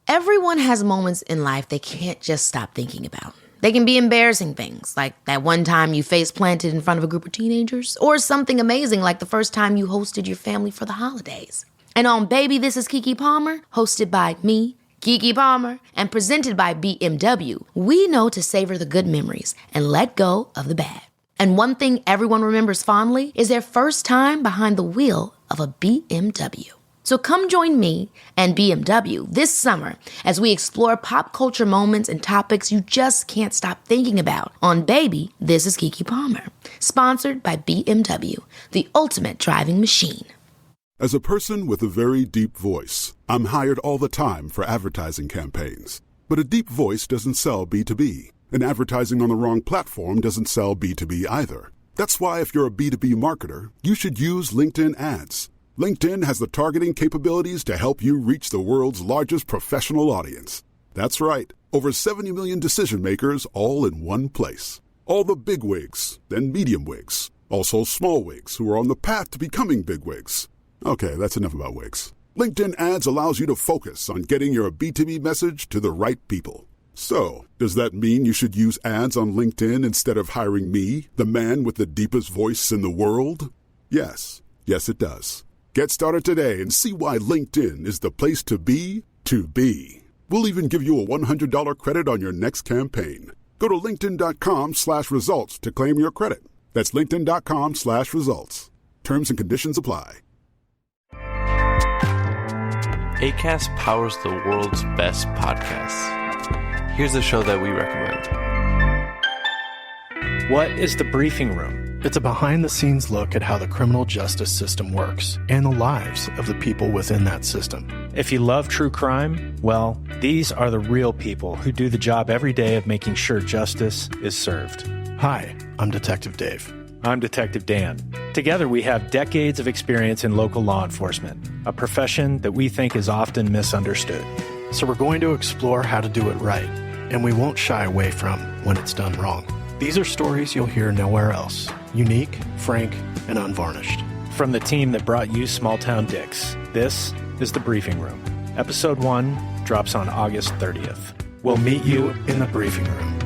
Everyone has moments in life they can't just stop thinking about. They can be embarrassing things, like that one time you face planted in front of a group of teenagers, or something amazing like the first time you hosted your family for the holidays. And on Baby, This is Keke Palmer, hosted by me, Keke Palmer, and presented by BMW, we know to savor the good memories and let go of the bad. And one thing everyone remembers fondly is their first time behind the wheel of a BMW. So come join me and BMW this summer as we explore pop culture moments and topics you just can't stop thinking about on Baby, This is Keke Palmer, sponsored by BMW, the ultimate driving machine. As a person with a very deep voice, I'm hired all the time for advertising campaigns. But a deep voice doesn't sell B2B, and advertising on the wrong platform doesn't sell B2B either. That's why if you're a B2B marketer, you should use LinkedIn ads. LinkedIn has the targeting capabilities to help you reach the world's largest professional audience. That's right, over 70 million decision makers all in one place. All the big wigs, then medium wigs, also small wigs who are on the path to becoming big wigs. Okay, that's enough about wigs. LinkedIn ads allows you to focus on getting your B2B message to the right people. So, does that mean you should use ads on LinkedIn instead of hiring me, the man with the deepest voice in the world? Yes. Yes, it does. Get started today and see why LinkedIn is the place to be to be. We'll even give you a $100 credit on your next campaign. Go to linkedin.com/results to claim your credit. That's linkedin.com/results. Terms and conditions apply. Acast powers the world's best podcasts. Here's a show that we recommend. What is The Briefing Room? It's a behind-the-scenes look at how the criminal justice system works and the lives of the people within that system. If you love true crime, well, these are the real people who do the job every day of making sure justice is served. Hi, I'm Detective Dave. I'm Detective Dan. Together, we have decades of experience in local law enforcement, a profession that we think is often misunderstood. So we're going to explore how to do it right, and we won't shy away from when it's done wrong. These are stories you'll hear nowhere else. Unique, frank, and unvarnished. From the team that brought you Small Town Dicks, this is The Briefing Room. Episode 1 drops on August 30th. We'll meet you in the briefing room.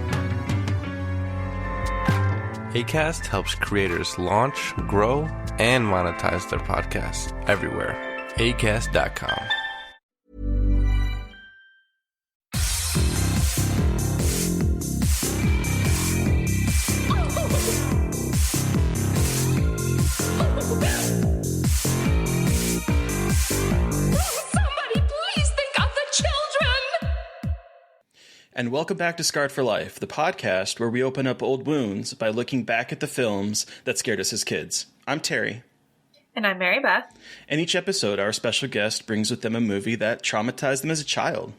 Acast helps creators launch, grow, and monetize their podcasts everywhere. Acast.com. And welcome back to Scarred for Life, the podcast where we open up old wounds by looking back at the films that scared us as kids. I'm Terry. And I'm Mary Beth. And each episode, our special guest brings with them a movie that traumatized them as a child.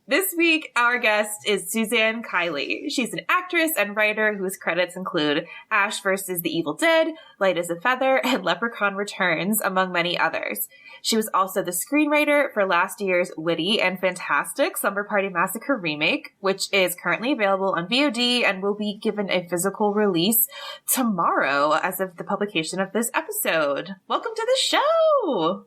This week, our guest is Suzanne Keilly. She's an actress and writer whose credits include Ash vs. the Evil Dead, Light as a Feather, and Leprechaun Returns, among many others. She was also the screenwriter for last year's witty and fantastic Slumber Party Massacre remake, which is currently available on VOD and will be given a physical release tomorrow as of the publication of this episode. Welcome to the show!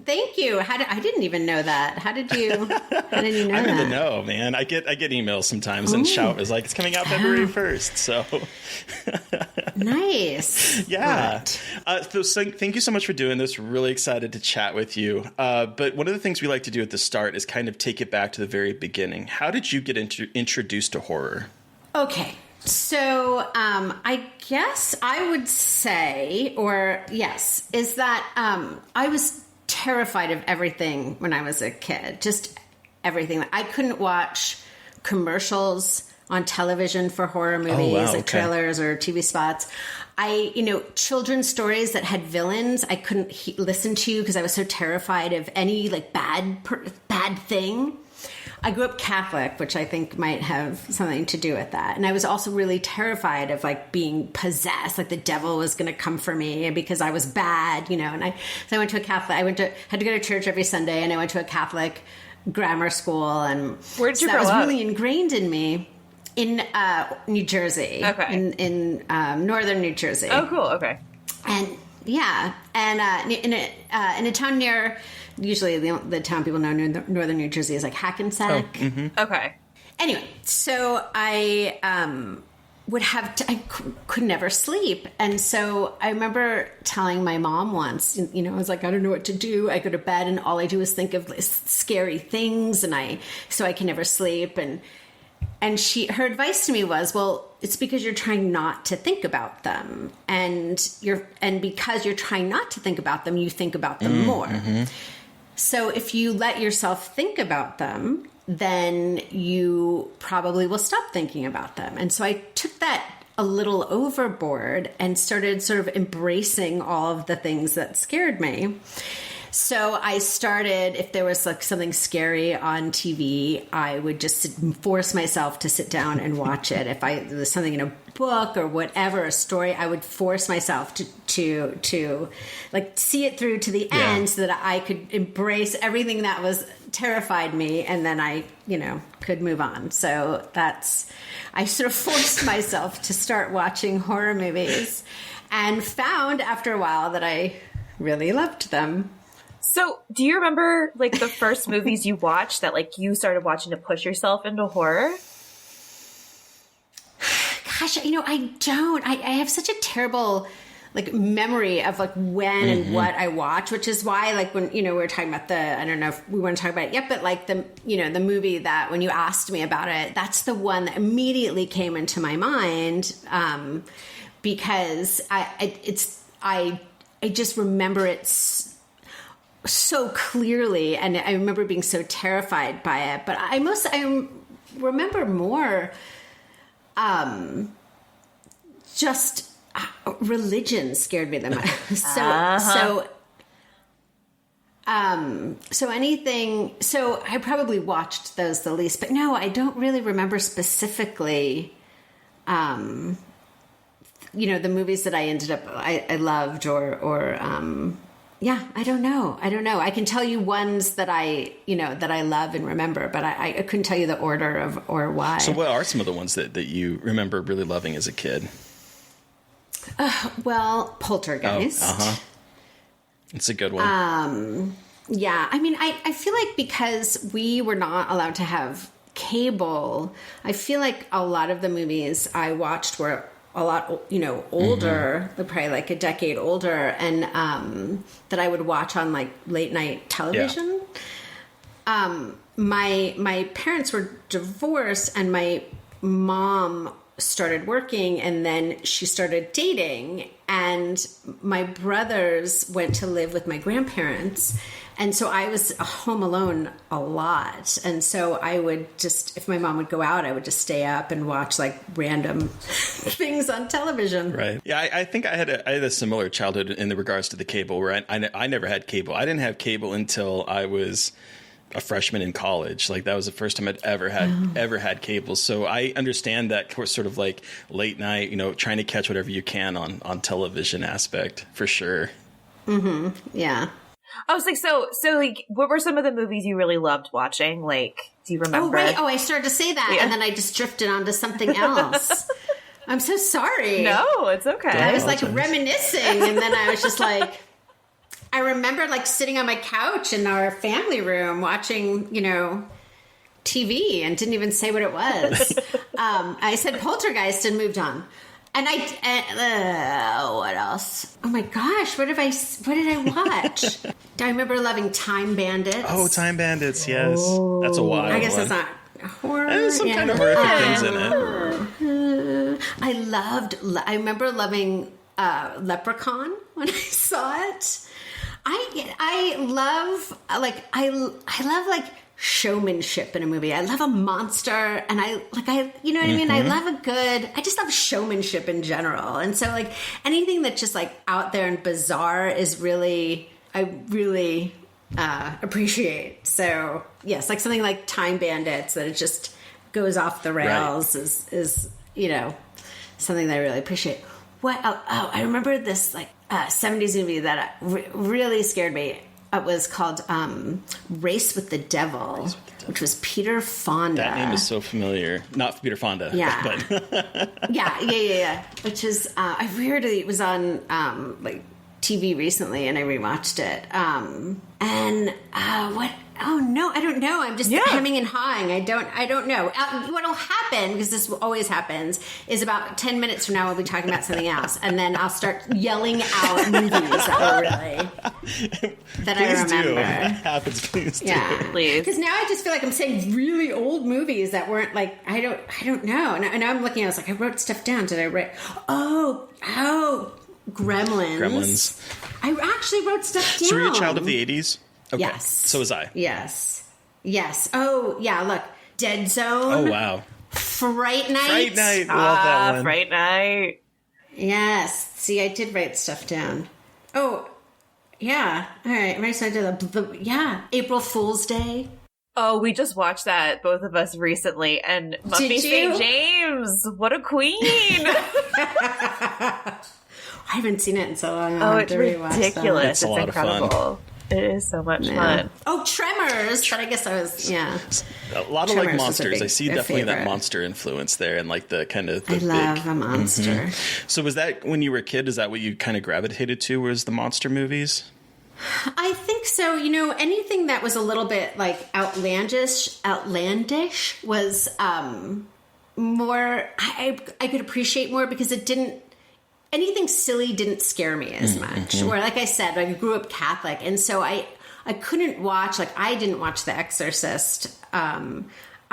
Thank you. I didn't even know that. How did you know that? I don't even know, man. I get emails sometimes and shout is like, it's coming out February 1st. So nice. Yeah. So thank you so much for doing this. Really excited to chat with you. But one of the things we like to do at the start is kind of take it back to the very beginning. How did you get introduced to horror? Okay. So I guess I would say, is that I was terrified of everything when I was a kid. Just everything. I couldn't watch commercials on television for horror movies, trailers or TV spots. Children's stories that had villains, I couldn't listen to because I was so terrified of any bad thing. I grew up Catholic, which I think might have something to do with that. And I was also really terrified of being possessed, like the devil was going to come for me because I was bad, And so I went to a Catholic. Had to go to church every Sunday, and I went to a Catholic grammar school. And where did you grow up? That was really ingrained in me in New Jersey, in northern New Jersey. Oh, cool. Okay. And yeah, and in a town near Usually the town people know in northern New Jersey is like Hackensack. Okay. Anyway, so I I could never sleep. And so I remember telling my mom once, I was like, I don't know what to do. I go to bed and all I do is think of scary things, so I can never sleep. And her advice to me was, well, it's because you're trying not to think about them. And because you're trying not to think about them, you think about them more. So if you let yourself think about them, then you probably will stop thinking about them. And so I took that a little overboard and started sort of embracing all of the things that scared me. So I started, if there was like something scary on TV, I would just force myself to sit down and watch it. If there was something in a book or whatever, a story, I would force myself to like see it through to the end so that I could embrace everything that was terrified me, and then I, could move on. So I sort of forced myself to start watching horror movies and found after a while that I really loved them. So, do you remember, like, the first movies you watched that, like, you started watching to push yourself into horror? Gosh, I don't. I have such a terrible, like, memory of, like, when and what I watch, which is why, like, when, we were talking about I don't know if we want to talk about it yet, but, like, the movie that, when you asked me about it, that's the one that immediately came into my mind, because I just remember it so clearly, and I remember being so terrified by it. But I remember more just religion scared me the most. So anything. So I probably watched those the least, but no, I don't really remember specifically. The movies that I ended up I loved or. Yeah, I don't know. I can tell you ones that I love and remember, but I couldn't tell you the order of or why. So what are some of the ones that you remember really loving as a kid? Well, Poltergeist. It's a good one. Yeah, I mean, I feel like because we were not allowed to have cable, I feel like a lot of the movies I watched were a lot, older, probably like a decade older, and that I would watch on like late night television. Yeah. My parents were divorced, and my mom started working, and then she started dating, and my brothers went to live with my grandparents. And so I was home alone a lot. And so I would just, if my mom would go out, I would just stay up and watch like random things on television. Right. Yeah, I think I had a similar childhood in the regards to the cable, where I never had cable. I didn't have cable until I was a freshman in college. Like that was the first time I'd ever had cable. So I understand that sort of like late night, trying to catch whatever you can on television aspect for sure. Yeah. I was like, so like, what were some of the movies you really loved watching? Like, do you remember? Oh, right. Oh, I started to say that, and then I just drifted onto something else. I'm so sorry. No, it's okay. I was like reminiscing, and then I was just like, I remember like sitting on my couch in our family room watching, TV, and didn't even say what it was. I said Poltergeist and moved on. And what else? Oh my gosh, what did I watch? I remember loving Time Bandits. Oh, Time Bandits, yes. That's a wild one. I guess that's not horror. There's some kind of horrific things in it. I remember loving Leprechaun when I saw it. I love showmanship in a movie. I love a monster, and I you know what I mean? I just love showmanship in general. And so like anything that's just like out there and bizarre I really appreciate. So yes, like something like Time Bandits that it just goes off the rails is something that I really appreciate. What? Oh, I remember this like 70s movie that really scared me. It was called Race with the Devil, which was Peter Fonda. That name is so familiar. Not Peter Fonda. Yeah. But yeah. Which is, it was on, TV recently and I rewatched it. What? Oh no, I don't know. I'm just hemming and hawing. I don't know. What'll happen, because this always happens, is about 10 minutes from now we'll be talking about something else, and then I'll start yelling out movies that were really that I remember. Do. That happens. Please do. Yeah, please. Because now I just feel like I'm saying really old movies that weren't like I don't know. And now I'm looking. I was like, I wrote stuff down. Did I write? Oh. Gremlins. I actually wrote stuff down. So were you a child of the 80s? Okay. Yes. So was I. Yes. Oh, yeah, look. Dead Zone. Oh, wow. Fright Night. Fright Night. Love that one. Fright Night. Yes. See, I did write stuff down. Oh, yeah. All right. Right, so I did April Fool's Day. Oh, we just watched that, both of us, recently, and Muffy St. James, what a queen! I haven't seen it in so long. It's ridiculous. It's a lot incredible. of fun. It is so much fun. Oh, Tremors! But I guess I was, A lot of Tremors like monsters. I see definitely favorite. that monster influence there, and like the kind of the I love a monster. Mm-hmm. So was that when you were a kid? Is that what you kind of gravitated to? Was the monster movies? I think so. Anything that was a little bit like outlandish was more. I could appreciate more because it didn't. Anything silly didn't scare me as much. Or like I said, I grew up Catholic, and so I couldn't watch. Like I didn't watch The Exorcist. I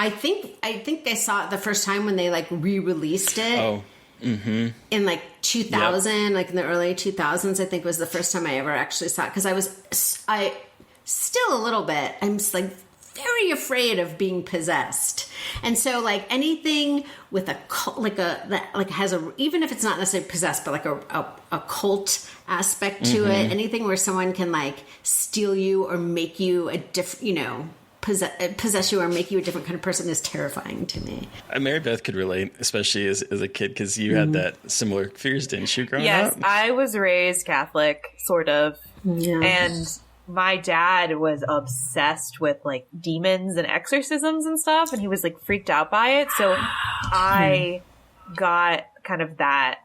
think I saw it the first time when they like re-released it. Oh. Mm-hmm. In like 2000, like in the early 2000s, I think was the first time I ever actually saw it. Because I still a little bit, I'm just like very afraid of being possessed. And so like anything with a cult, like has a, even if it's not necessarily possessed, but like a cult aspect to it, anything where someone can like steal you or make you a different, possess you or make you a different kind of person is terrifying to me. Mary Beth could relate, especially as a kid, because you had that similar fears, didn't you, growing up? Yes, I was raised Catholic, sort of. Yeah. And my dad was obsessed with like demons and exorcisms and stuff, and he was like freaked out by it. So I got kind of that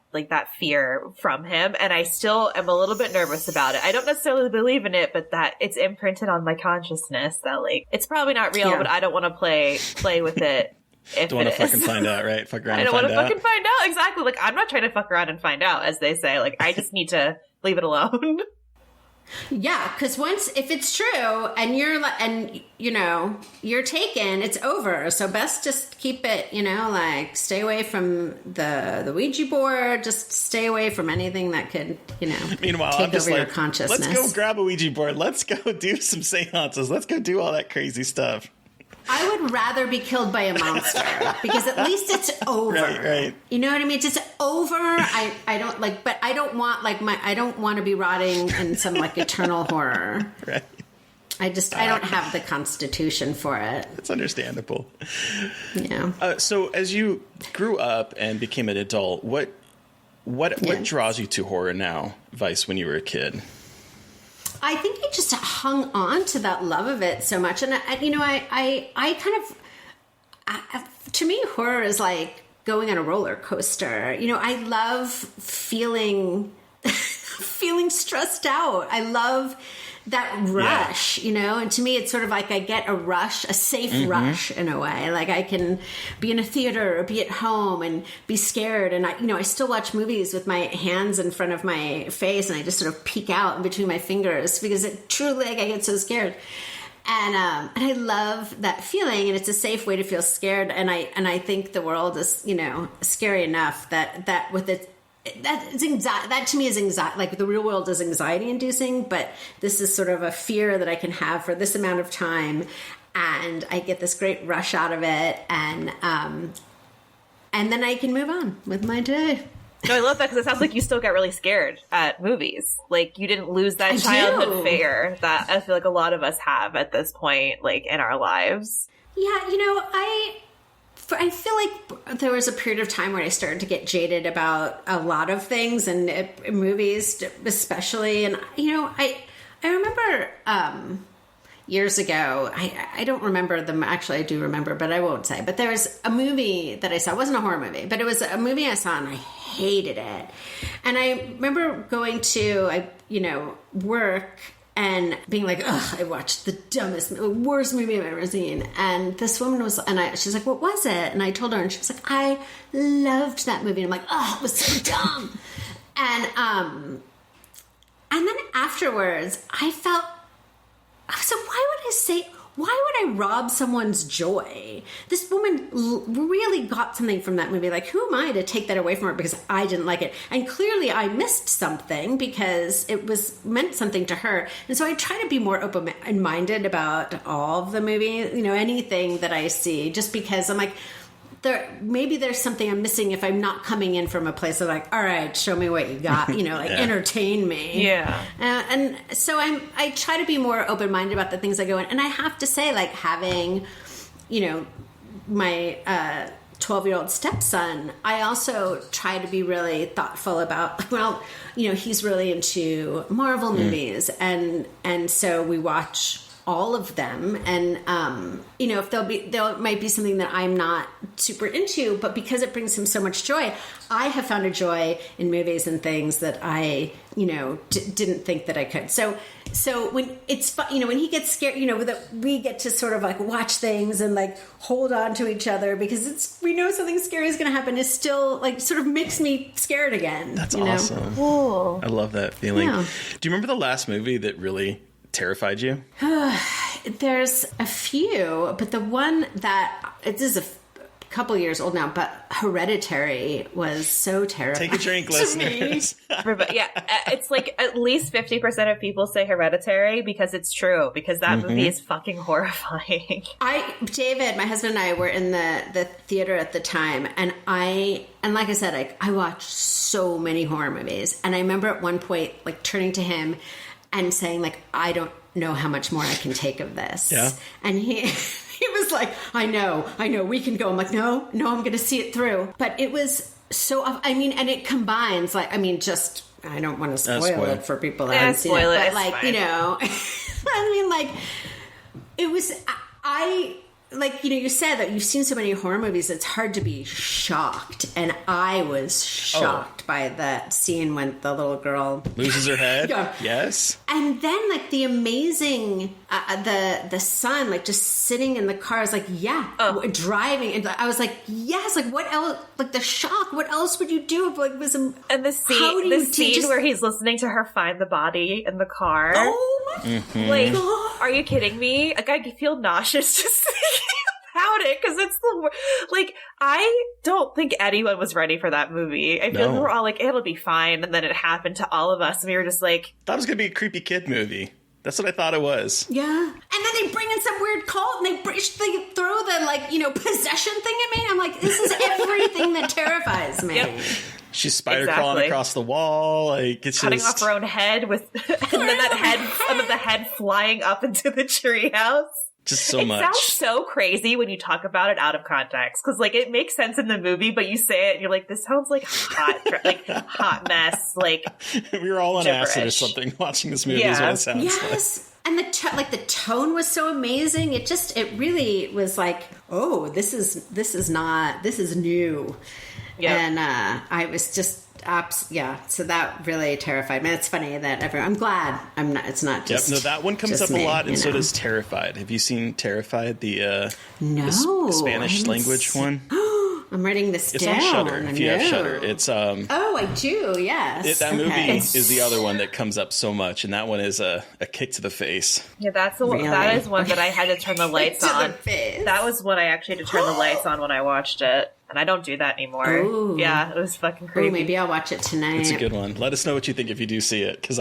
fear from him, and I still am a little bit nervous about it. I don't necessarily believe in it, but that it's imprinted on my consciousness that like it's probably not real, but I don't want to play with it. If don't want to fucking find out, right? Fuck around. I don't want to fucking find out. Exactly. Like I'm not trying to fuck around and find out, as they say. Like I just need to leave it alone. Yeah, because if it's true and you're taken, it's over. So best just keep it, like stay away from the Ouija board. Just stay away from anything that could, Meanwhile, take I'm just over your like, consciousness. let's go grab a Ouija board. Let's go do some seances. Let's go do all that crazy stuff. I would rather be killed by a monster because at least it's over. Right. You know what I mean? It's just over. I don't like, but I don't want I don't want to be rotting in some like eternal horror. Right. I don't have the constitution for it. It's understandable. Yeah. So as you grew up and became an adult, what draws you to horror now, Vice, when you were a kid? I think I just hung on to that love of it so much. And, I kind of, to me, horror is like going on a roller coaster. I love feeling stressed out. I love that rush, and to me it's sort of like I get a rush, a safe rush in a way. Like I can be in a theater or be at home and be scared, and I still watch movies with my hands in front of my face and I just sort of peek out in between my fingers because it truly, like, I get so scared. And I love that feeling, and it's a safe way to feel scared. And I think the world is, scary enough that with it. That to me is anxiety. Like the real world is anxiety inducing, but this is sort of a fear that I can have for this amount of time, and I get this great rush out of it, and then I can move on with my day. No, I love that because it sounds like you still get really scared at movies. Like you didn't lose that childhood fear that I feel like a lot of us have at this point, like in our lives. Yeah, I feel like there was a period of time where I started to get jaded about a lot of things, and movies especially. And, I remember, years ago. I don't remember them. Actually, I do remember, but I won't say. But there was a movie that I saw. It wasn't a horror movie, but it was a movie I saw and I hated it. And I remember going to, work and being like, ugh, I watched the worst movie I've ever seen. And this woman she's like, what was it? And I told her, and she was like, I loved that movie. And I'm like, oh, it was so dumb. And then afterwards, I said, why would I rob someone's joy? This woman really got something from that movie. Like, who am I to take that away from her because I didn't like it? And clearly I missed something because it meant something to her. And so I try to be more open-minded about all of the movies, anything that I see, just because I'm like, maybe there's something I'm missing if I'm not coming in from a place of like, all right, show me what you got, entertain me. Yeah. And so I try to be more open-minded about the things I go in. And I have to say, like, having, my 12-year-old stepson, I also try to be really thoughtful about, he's really into Marvel movies. And so we watch all of them, and if there might be something that I'm not super into, but because it brings him so much joy, I have found a joy in movies and things that I didn't think that I could. So when it's fun, when he gets scared, that we get to sort of like watch things and like hold on to each other because we know something scary is going to happen, is still like sort of makes me scared again. That's awesome. Cool. I love that feeling. Yeah. Do you remember the last movie that really terrified you? There's a few, but the one that it is a couple years old now, but Hereditary was so terrifying. Take a drink, listeners. Yeah, it's like at least 50% of people say Hereditary because it's true, because that movie is fucking horrifying. David, my husband and I were in the theater at the time, and like I said, I watched so many horror movies, and I remember at one point like turning to him and saying, like, I don't know how much more I can take of this. Yeah. And he was like, I know, we can go. I'm like, no, I'm going to see it through. But it was so, and it combines, like, I don't want to spoil it for people that haven't seen it. But, like, fine. It was, you said that you've seen so many horror movies, it's hard to be shocked. And I was shocked by that scene when the little girl loses her head. Yeah. Yes. And then, like, the amazing, the son, like, just sitting in the car, I was like, driving. And I was like, yes, like, what else? Like, the shock, what else would you do if, like, it was and the scene where he's listening to her find the body in the car. Oh, my Like, are you kidding me? Like, I feel nauseous just thinking about it, because it's I don't think anyone was ready for that movie. I feel like we were all like, it'll be fine, and then it happened to all of us, and we were just like, thought it was gonna be a creepy kid movie. That's what I thought it was. Yeah. And then they bring in some weird cult and they throw the, possession thing at me. I'm like, this is everything that terrifies me. Yep. She's spider crawling across the wall, like it's cutting off her own head with, and then the head flying up into the treehouse. Just so much. It sounds so crazy when you talk about it out of context, because it makes sense in the movie, but you say it and you're like, this sounds like hot mess. Like, we were all on gibberish. acid or something watching this movie. Is what it sounds like. And the tone was so amazing. It really was like, oh, this is new. Yep. And I was just so that really terrified me. It's funny that I'm glad it's not just. Yep, no, that one comes up a lot, and so does Terrified. Have you seen Terrified, the Spanish language one? I'm writing this down. It's on Shudder. If you have Shudder, it's I do. Yes. That movie is the other one that comes up so much, and that one is a kick to the face. Yeah, that is one that I had to turn the lights on. That was one I actually had to turn the lights on when I watched it. And I don't do that anymore. Ooh. Yeah, it was fucking creepy. Ooh, maybe I'll watch it tonight. It's a good one. Let us know what you think if you do see it, because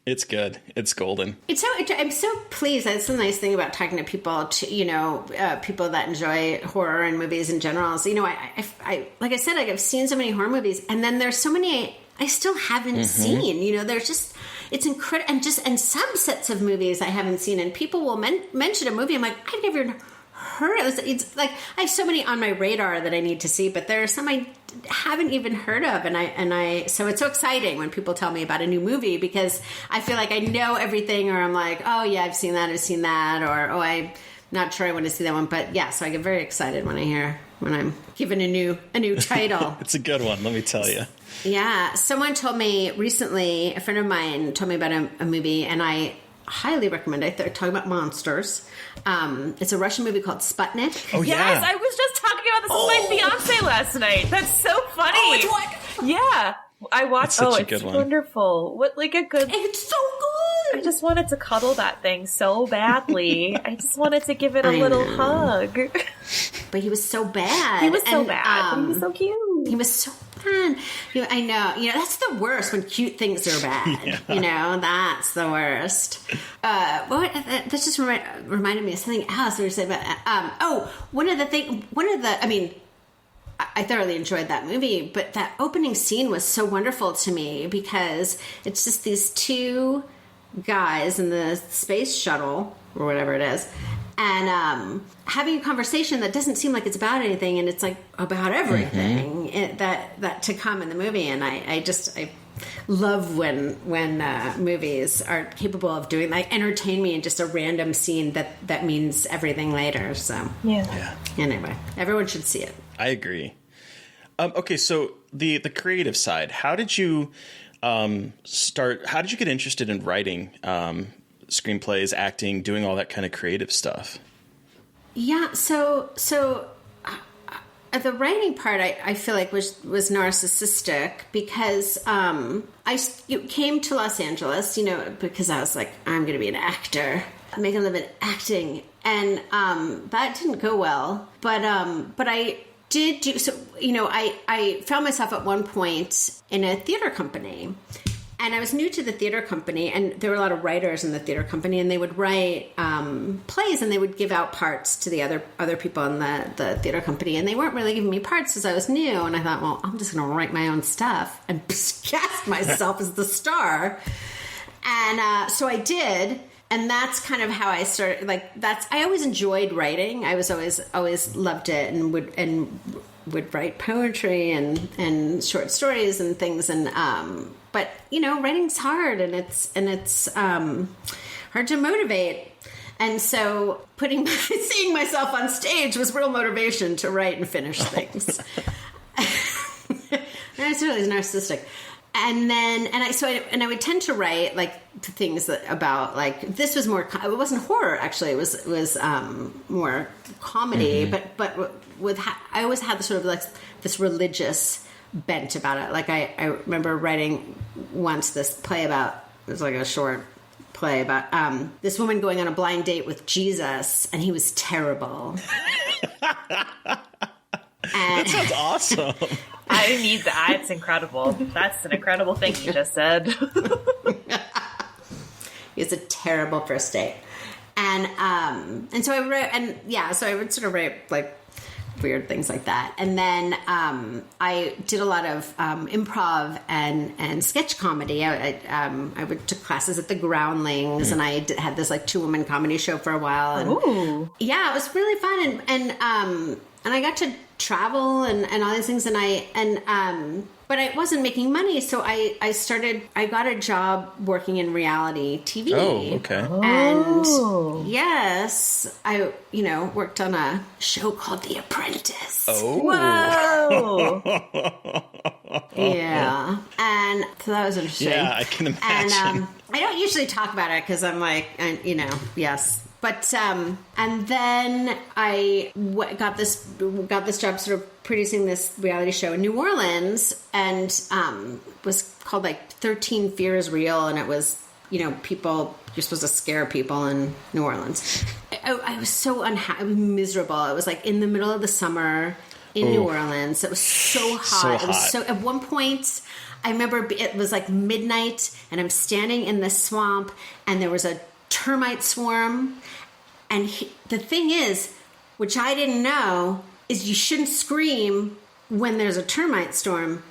it's good. It's golden. I'm so pleased. That's the nice thing about talking to people. People that enjoy horror and movies in general. So, I like I said, I've seen so many horror movies, and then there's so many I still haven't seen. There's just it's incredible, and some sets of movies I haven't seen, and people will mention a movie. I'm like, I've never heard it. It's like I have so many on my radar that I need to see, but there are some I haven't even heard of. So it's so exciting when people tell me about a new movie, because I feel like I know everything, or I'm like, oh yeah, I've seen that, or oh, I'm not sure I want to see that one. But yeah, so I get very excited when I'm given a new title. It's a good one, let me tell you. Yeah. Someone told me recently, a friend of mine told me about a movie, and I highly recommend it. They're talking about monsters. It's a Russian movie called Sputnik. Oh, yeah. Yes, I was just talking about this with my fiance last night. That's so funny. Oh, it's what? Yeah. I watched. It's such a it's good one. wonderful. What, like a good. It's so good. I just wanted to cuddle that thing so badly. I just wanted to give it a little hug. But he was so bad. He was so bad. But he was so cute. He was so bad. I know. That's the worst, when cute things are bad. Yeah. That's the worst. That just reminded me of something else we were saying about. I thoroughly enjoyed that movie, but that opening scene was so wonderful to me, because it's just these two guys in the space shuttle or whatever it is, and having a conversation that doesn't seem like it's about anything, and it's like about everything that to come in the movie. And I love when movies are capable of doing, like, entertain me in just a random scene that means everything later. So yeah. Anyway, everyone should see it. I agree. Okay, so the creative side, how did you start? How did you get interested in writing screenplays, acting, doing all that kind of creative stuff? Yeah, so the writing part, I feel like was narcissistic, because I came to Los Angeles, because I was like, I'm going to be an actor, make a living acting, and that didn't go well. But I did do so. I found myself at one point in a theater company. And I was new to the theater company, and there were a lot of writers in the theater company, and they would write plays, and they would give out parts to the other people in the theater company, and they weren't really giving me parts because I was new. And I thought, well, I'm just going to write my own stuff and cast myself as the star. And so I did, and that's kind of how I started. I always enjoyed writing. I was always loved it, and would write poetry and short stories and things, and but writing's hard, and it's hard to motivate. And so seeing myself on stage was real motivation to write and finish things. And it's really narcissistic. And then, I would tend to write like things about, like, this was more, it wasn't horror actually, it was more comedy, but I always had this sort of like this religious bent about it. Like I remember writing once this play about, it was like a short play about this woman going on a blind date with Jesus, and he was terrible. That sounds awesome. I need that. It's incredible. That's an incredible thing you just said. It was a terrible first date. And so I wrote, so I would sort of write like weird things like that. And then I did a lot of improv and sketch comedy. I would took classes at the Groundlings, and I had this like 2-woman comedy show for a while. And ooh. Yeah, it was really fun. And I got to travel and all these things, but I wasn't making money, so I got a job working in reality TV. Oh, okay. And yes, I worked on a show called The Apprentice. Oh. Whoa. Yeah. And so that was interesting. Yeah, I can imagine. And I don't usually talk about it because I'm like, yes. But and then I got this job sort of producing this reality show in New Orleans, and was called like 13 Fears Real, and it was people, you're supposed to scare people in New Orleans. I was so unhappy, miserable. It was like in the middle of the summer in New Orleans. It was so hot. It was so. At one point, I remember it was like midnight, and I'm standing in the swamp, and there was a termite swarm. And the thing is, which I didn't know, is you shouldn't scream when there's a termite storm,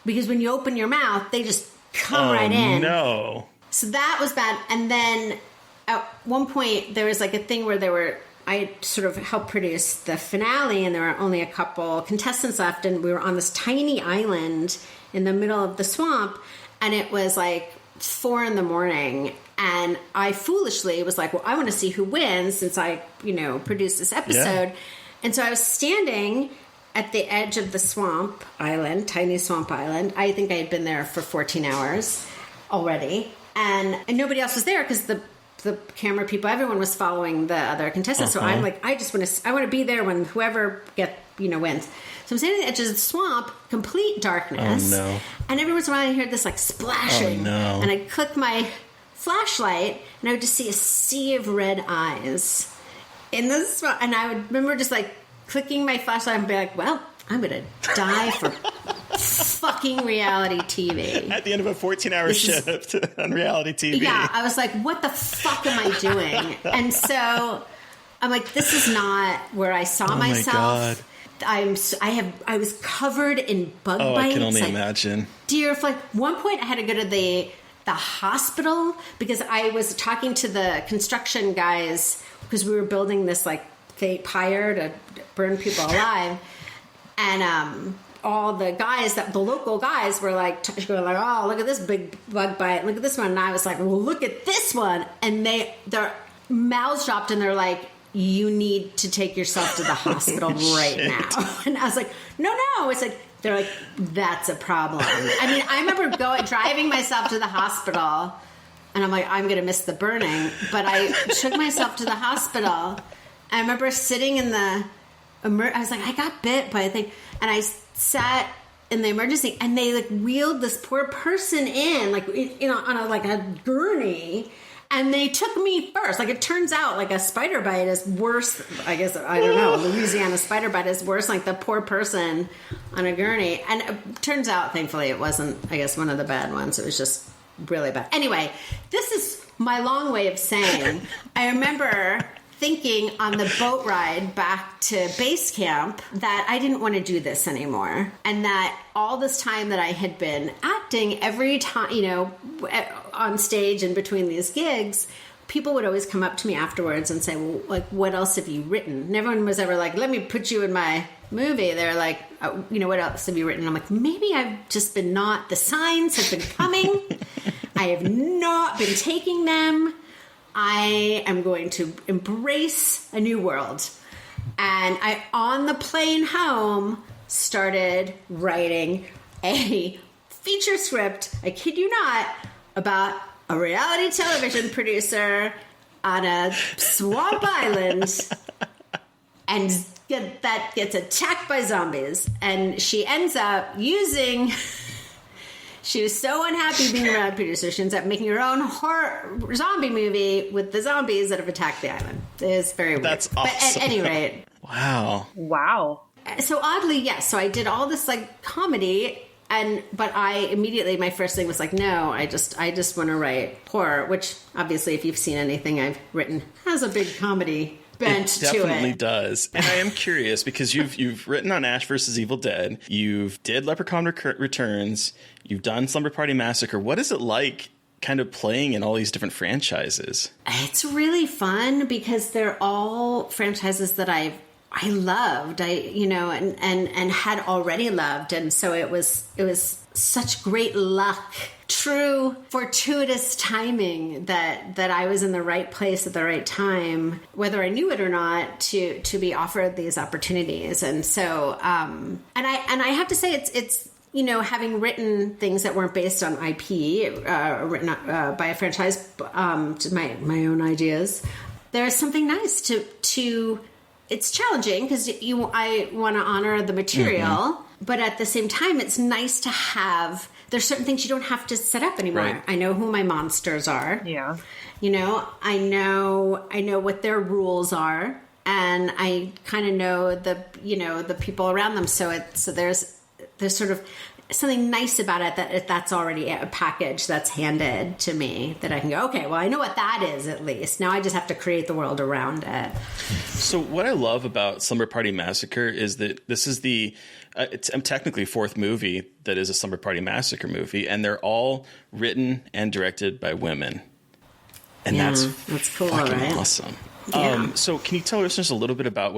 because when you open your mouth, they just come right in. No. So that was bad. And then at one point, there was like a thing where there were I sort of helped produce the finale, and there were only a couple contestants left, and we were on this tiny island in the middle of the swamp, and it was like 4 a.m, and I foolishly was like, well, I want to see who wins since I, produced this episode. Yeah. And so I was standing at the edge of the swamp island, tiny swamp island. I think I had been there for 14 hours already, and nobody else was there because the camera people, everyone was following the other contestants. So I'm like, I want to be there when whoever wins. So I'm standing at the edge of the swamp, complete darkness. Oh, no. And every once in a while I hear this like splashing. Oh, no. And I click my flashlight and I would just see a sea of red eyes in the swamp. And I would remember just like clicking my flashlight and be like, well, I'm going to die for fucking reality TV. At the end of a 14-hour shift on reality TV. Yeah, I was like, what the fuck am I doing? And so I'm like, this is not where I saw myself. My God. I was covered in bug bites. I can only imagine. Dear, like one point I had to go to the hospital because I was talking to the construction guys because we were building this like fake pyre to burn people alive. And all the guys, the local guys were like, going like, oh, look at this big bug bite. Look at this one. And I was like, well, look at this one. And their mouths dropped and they're like, you need to take yourself to the hospital right now. And I was like, no. It's like, they're like, that's a problem. I mean, I remember driving myself to the hospital and I'm like, I'm going to miss the burning. But I took myself to the hospital. I remember sitting in the I was like, I got bit by a thing. And I sat in the emergency and they like wheeled this poor person in like, on a gurney. And they took me first. Like, it turns out, like, a spider bite is worse. I guess, I don't know. Louisiana spider bite is worse, like, the poor person on a gurney. And it turns out, thankfully, it wasn't, I guess, one of the bad ones. It was just really bad. Anyway, this is my long way of saying, I remember thinking on the boat ride back to base camp that I didn't want to do this anymore. And that all this time that I had been acting, every time, on stage and between these gigs, people would always come up to me afterwards and say, well, like, what else have you written? And everyone was ever like, let me put you in my movie. They're like, oh, what else have you written? I'm like, maybe I've just been the signs have been coming. I have not been taking them. I am going to embrace a new world. And I, on the plane home, started writing a feature script, I kid you not, about a reality television producer on a swamp island and that gets attacked by zombies. And she ends up using... She was so unhappy being a reality producer, she ends up making her own horror zombie movie with the zombies that have attacked the island. It's very weird. That's awesome. But at any rate. Wow. So oddly, yes. So I did all this like comedy, but I immediately, my first thing was like, no, I just want to write horror, which obviously if you've seen anything I've written has a big comedy bent to it. It definitely does. And I am curious because you've written on Ash vs. Evil Dead, you've did Leprechaun Returns, you've done Slumber Party Massacre. What is it like kind of playing in all these different franchises? It's really fun because they're all franchises that I loved, and had already loved. And so it was such great luck, true fortuitous timing that I was in the right place at the right time, whether I knew it or not, to be offered these opportunities. And so, and I have to say it's, having written things that weren't based on IP, written by a franchise, my own ideas, there's something nice to it's challenging because I want to honor the material, but at the same time, it's nice to have, there's certain things you don't have to set up anymore. Right. I know who my monsters are. Yeah. I know what their rules are, and I kind of know the people around them. So there's sort of something nice about it that that's already a package that's handed to me that I can go, okay, well, I know what that is at least. Now I just have to create the world around it. So what I love about Slumber Party Massacre is that this is I'm technically fourth movie that is a Slumber Party Massacre movie, and they're all written and directed by women. And that's cool, fucking right? awesome. So can you tell listeners a little bit about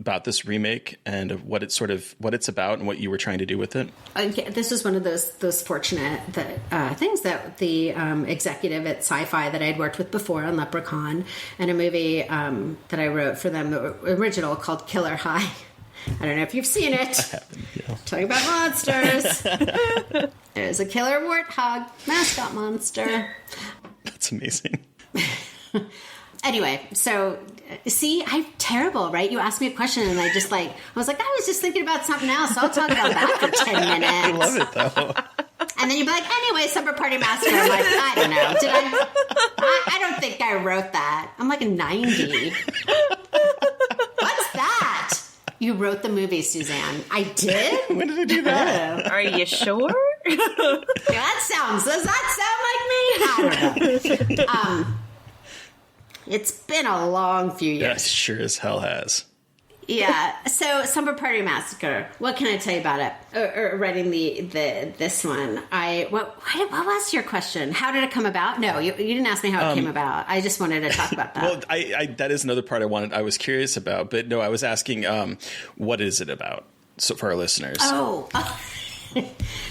about this remake and what it's about and what you were trying to do with it? This was one of those fortunate things that the executive at Sci-Fi that I'd worked with before on Leprechaun, and a movie that I wrote for them, the original called Killer High. I don't know if you've seen it. I haven't, yeah. Talking about monsters. There's a killer warthog mascot monster. That's amazing. Anyway, so see, I'm terrible, right? You asked me a question and I was just thinking about something else. So I'll talk about that for 10 minutes. I love it though. And then you'd be like, anyway, Slumber Party Massacre. I'm like, I don't know. I don't think I wrote that. I'm like a 90. What's that? You wrote the movie, Suzanne. I did? When did I do that? Are you sure? Does that sound like me? I don't know. It's been a long few years. Yes, sure as hell has. Yeah. So, Slumber Party Massacre. What can I tell you about it? Or writing this one. What was your question? How did it come about? No, you didn't ask me how it came about. I just wanted to talk about that. Well, that is another part I was curious about. But no, I was asking, what is it about? So for our listeners. Oh.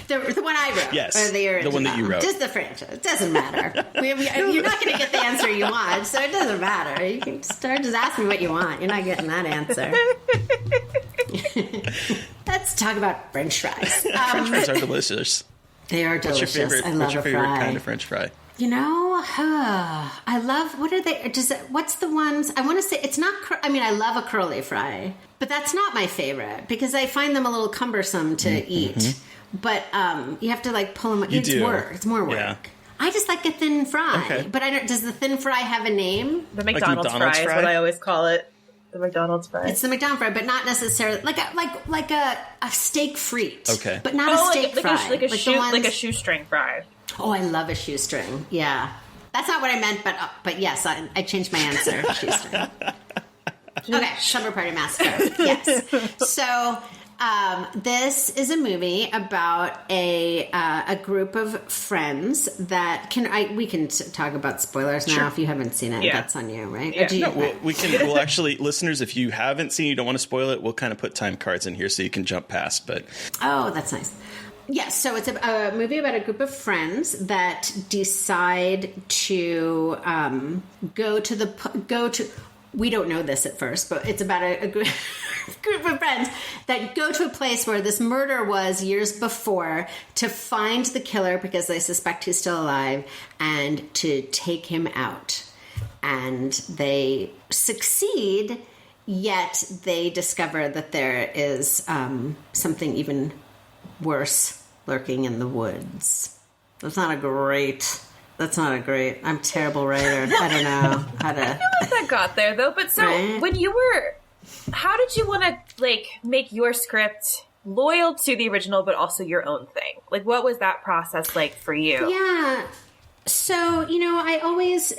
The one I wrote. Yes, or the one that you wrote. Just the franchise. It doesn't matter. You're not going to get the answer you want, so it doesn't matter. You can just ask me what you want. You're not getting that answer. Let's talk about French fries. French fries are delicious. They are delicious. What's your favorite kind of French fry? You know, I love, what are they, what's the ones, I want to say, it's not, I love a curly fry, but that's not my favorite, because I find them a little cumbersome to eat, but you have to like pull them, it's more work. Yeah. I just like a thin fry, but does the thin fry have a name? The McDonald's fry is what I always call it. The McDonald's fry. It's the McDonald's fry, but not necessarily like a steak frite. Okay, but not a steak fry, like a shoestring fry. Oh, I love a shoestring. Yeah, that's not what I meant, but yes, I changed my answer. Shoestring. Okay, Slumber Party Massacre. Yes. So this is a movie about a group of friends that we can talk about spoilers now if you haven't seen it. Yeah. That's on you, right? Yeah. We'll actually, listeners, if you haven't seen it, you don't want to spoil it, we'll kind of put time cards in here so you can jump past. But that's nice. Yes, so it's a movie about a group of friends that decide to go to. We don't know this at first, but it's about a group of friends that go to a place where this murder was years before to find the killer because they suspect he's still alive and to take him out. And they succeed, yet they discover that there is something even worse lurking in the woods. That's not a great, I'm a terrible writer. I don't know how to. I feel like that got there though. But so when you how did you want to make your script loyal to the original, but also your own thing? Like, what was that process like for you? Yeah. So, I always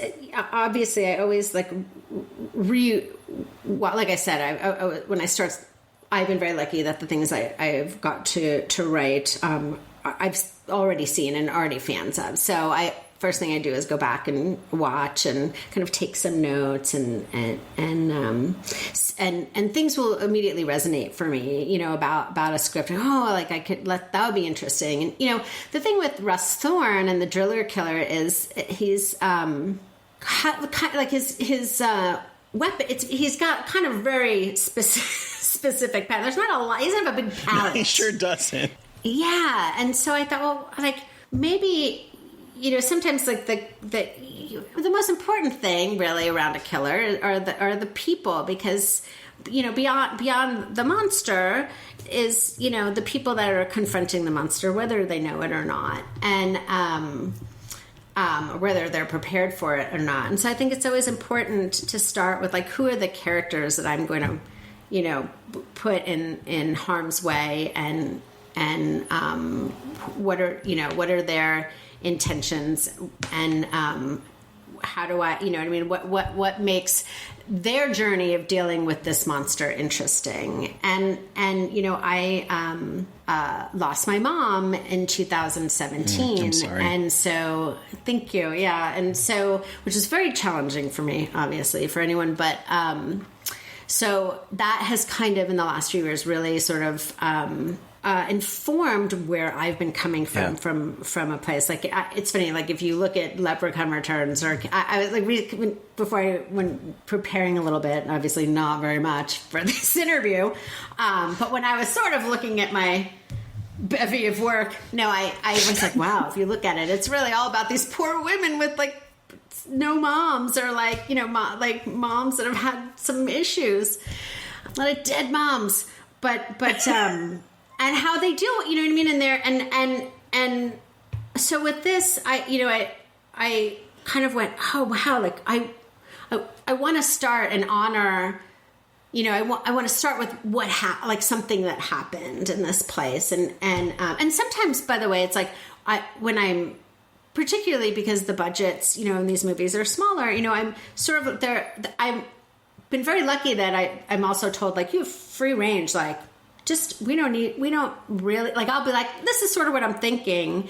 like I said, when I start, I've been very lucky that the things I've got to write, I've already seen and already fans of. So first thing I do is go back and watch and kind of take some notes and things will immediately resonate for me, about a script. That would be interesting. And, the thing with Russ Thorne and the Driller Killer is he's, like his weapon. He's got kind of very specific pattern. There's not a lot. He doesn't have a big palette. He sure doesn't. Yeah, and so I thought, maybe sometimes the most important thing really around a killer are the people, because beyond the monster is the people that are confronting the monster, whether they know it or not, and whether they're prepared for it or not. And so I think it's always important to start with who are the characters that I'm going to put in harm's way, and what are their intentions, and how do I, you know what I mean? What makes their journey of dealing with this monster interesting? And you know, I lost my mom in 2017. I'm sorry. And so, thank you. Yeah. And so, which is very challenging for me, obviously, for anyone, but, so that has kind of in the last few years really sort of, informed where I've been coming from a place. Like, it's funny, like if you look at Leprechaun Returns, or I was like, when preparing a little bit, obviously not very much for this interview, but when I was sort of looking at my bevy of work, I was like, wow, if you look at it, it's really all about these poor women with like no moms, or like, you know, like moms that have had some issues, a lot of dead moms, but and how they deal, you know what I mean? And there, and so with this, I kind of went, oh wow, like I want to start and honor, you know, I want to start with like something that happened in this place, and sometimes, by the way, it's like when I'm, particularly because the budgets, you know, in these movies are smaller, you know, I'm sort of there. I've been very lucky that I'm also told, like, you have free range, like, just, we don't really, like, I'll be like, this is sort of what I'm thinking.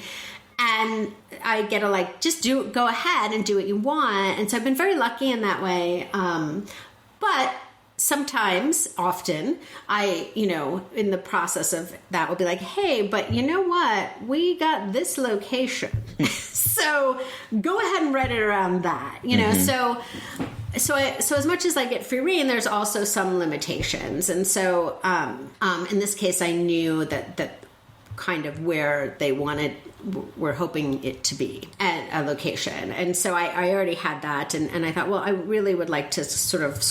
And I get to like, just go ahead and do what you want. And so I've been very lucky in that way. But sometimes, often, I, you know, in the process of that will be like, hey, but you know what? We got this location. So go ahead and write it around that, you know? So as much as I get free reign, there's also some limitations. And so, in this case, I knew that kind of where they were hoping it to be at a location. And so I already had that. And I thought, well, I really would like to sort of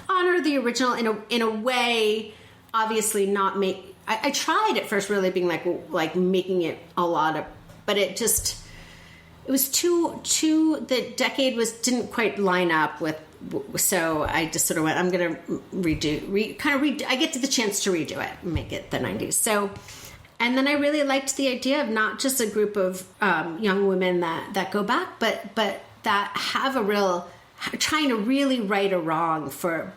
honor the original in a way, obviously not make, I tried at first really being like making it a lot of, but it was too, the decade didn't quite line up with, so I just sort of went, I'm going to I get to the chance to redo it and make it the 90s. So, and then I really liked the idea of not just a group of young women that go back, but that have a real, trying to really right a wrong for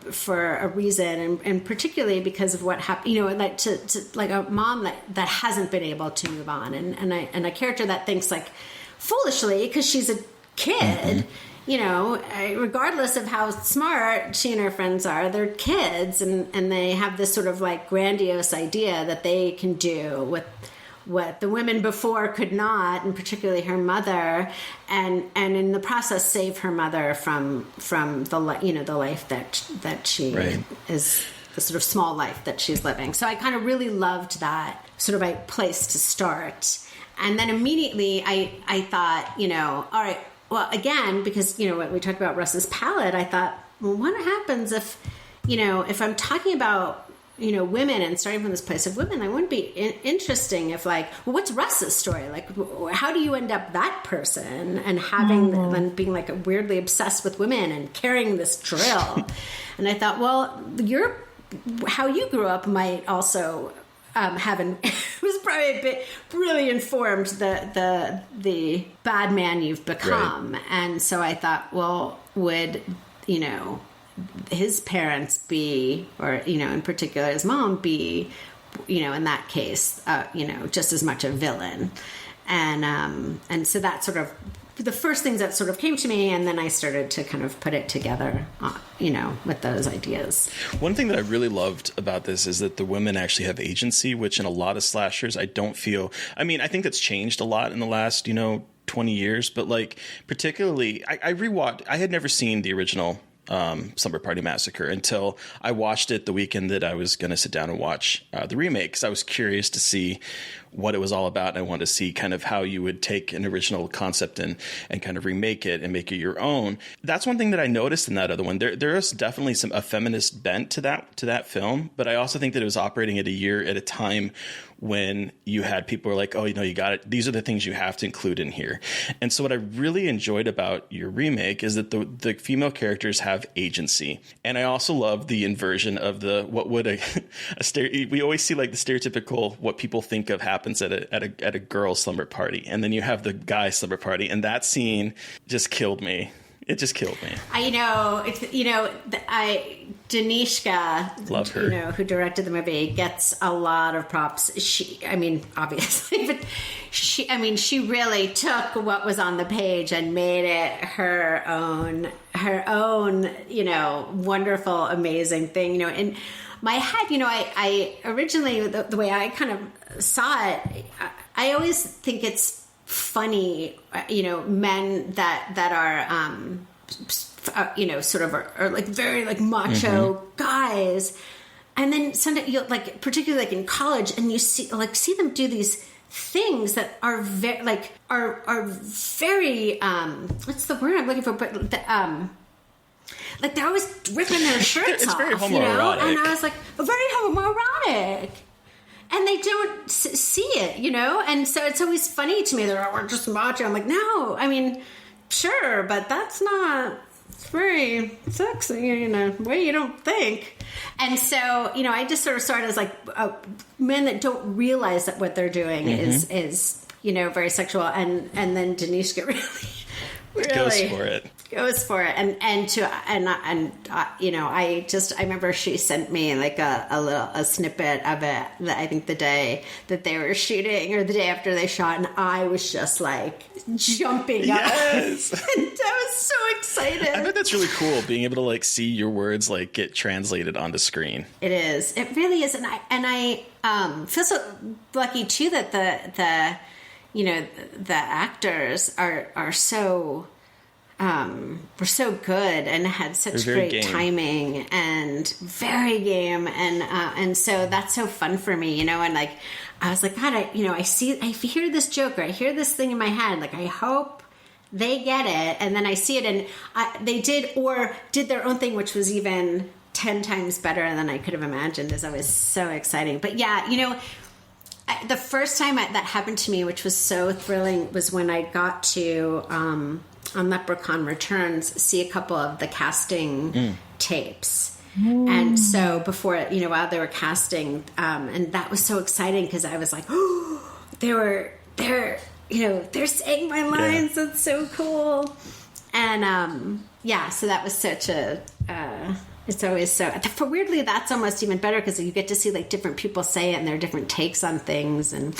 a reason, and particularly because of what happened, you know, like to like a mom that hasn't been able to move on, and a character that thinks like foolishly because she's a kid, you know, regardless of how smart she and her friends are, they're kids, and they have this sort of like grandiose idea that they can do with what the women before could not, and particularly her mother, and in the process save her mother from the, you know, the life that she is, the sort of small life that she's living. So I kind of really loved that sort of a place to start. And then immediately I thought, you know, all right, well, again, because, you know, what we talked about Russ's palette, I thought, well, what happens if, you know, if I'm talking about, you know, women and starting from this place of women, I wouldn't be interesting if like, well, what's Russ's story? Like, how do you end up that person and having and being like weirdly obsessed with women and carrying this drill? And I thought, well, how you grew up might also was probably a bit really informed the bad man you've become. Right. And so I thought, well, would, you know, his parents be, or, you know, in particular his mom be, you know, in that case, you know, just as much a villain. And so that sort of the first things that sort of came to me, and then I started to kind of put it together, you know, with those ideas. One thing that I really loved about this is that the women actually have agency, which in a lot of slashers, I don't feel, I mean, I think that's changed a lot in the last, you know, 20 years, but like particularly, I rewatched, I had never seen the original Slumber Party Massacre until I watched it the weekend that I was going to sit down and watch the remake, because I was curious to see what it was all about, and I wanted to see kind of how you would take an original concept and kind of remake it and make it your own. That's one thing that I noticed in that other one. There is definitely a feminist bent to that film, but I also think that it was operating at a year at a time when you had people who were like, oh, you know, you got it. These are the things you have to include in here. And so what I really enjoyed about your remake is that the female characters have agency. And I also love the inversion of we always see like the stereotypical what people think of happening happens at a girl slumber party, and then you have the guy slumber party, and that scene just killed me. It just killed me. Danishka, love her. Who directed the movie, gets a lot of props. Obviously, but she really took what was on the page and made it her own, wonderful, amazing thing. In my head, I originally, the way I kind of saw it, I always think it's funny, men that are, sort of are like very like macho guys. And then sometimes you'll like, particularly like in college, and you see them do these things that are very, what's the word I'm looking for? But like they're always ripping their shirts it's off, very homoerotic. And I was like, very homoerotic. And they don't see it, And so it's always funny to me. They're like, we're just macho. I'm like, no, sure, but that's not very sexy in a way you don't think. And so, I just sort of started as like men that don't realize that what they're doing is very sexual. And then Danishka really goes for it. I remember she sent me like a snippet of it that I think the day that they were shooting or the day after they shot, and I was just like jumping up. Yes. And I was so excited. I bet that's really cool, being able to like see your words like get translated onto screen. It is. It really is. And I feel so lucky too that the actors are so were so good and had such great timing and very game, and so that's so fun for me, and like I was like, God, I hear this joke or I hear this thing in my head, like I hope they get it, and then I see it, and they did their own thing, which was even 10 times better than I could have imagined. Is always so exciting. But yeah, the first time that happened to me, which was so thrilling, was when I got to on Leprechaun Returns, see a couple of the casting tapes. And so before, while they were casting, and that was so exciting because I was like, oh, they're saying my lines. Yeah. That's so cool. And, so that was such it's always so, weirdly, that's almost even better because you get to see like different people say it and their different takes on things. And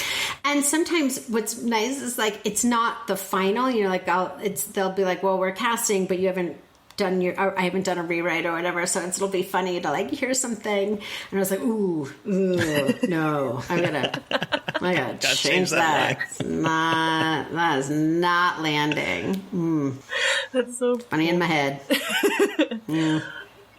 sometimes what's nice is like, it's not the final, they'll be like, well, we're casting, but you haven't done I haven't done a rewrite or whatever. So it'll be funny to like hear something. And I was like, ooh, no, I gotta change that. That is not landing. That's so funny in my head.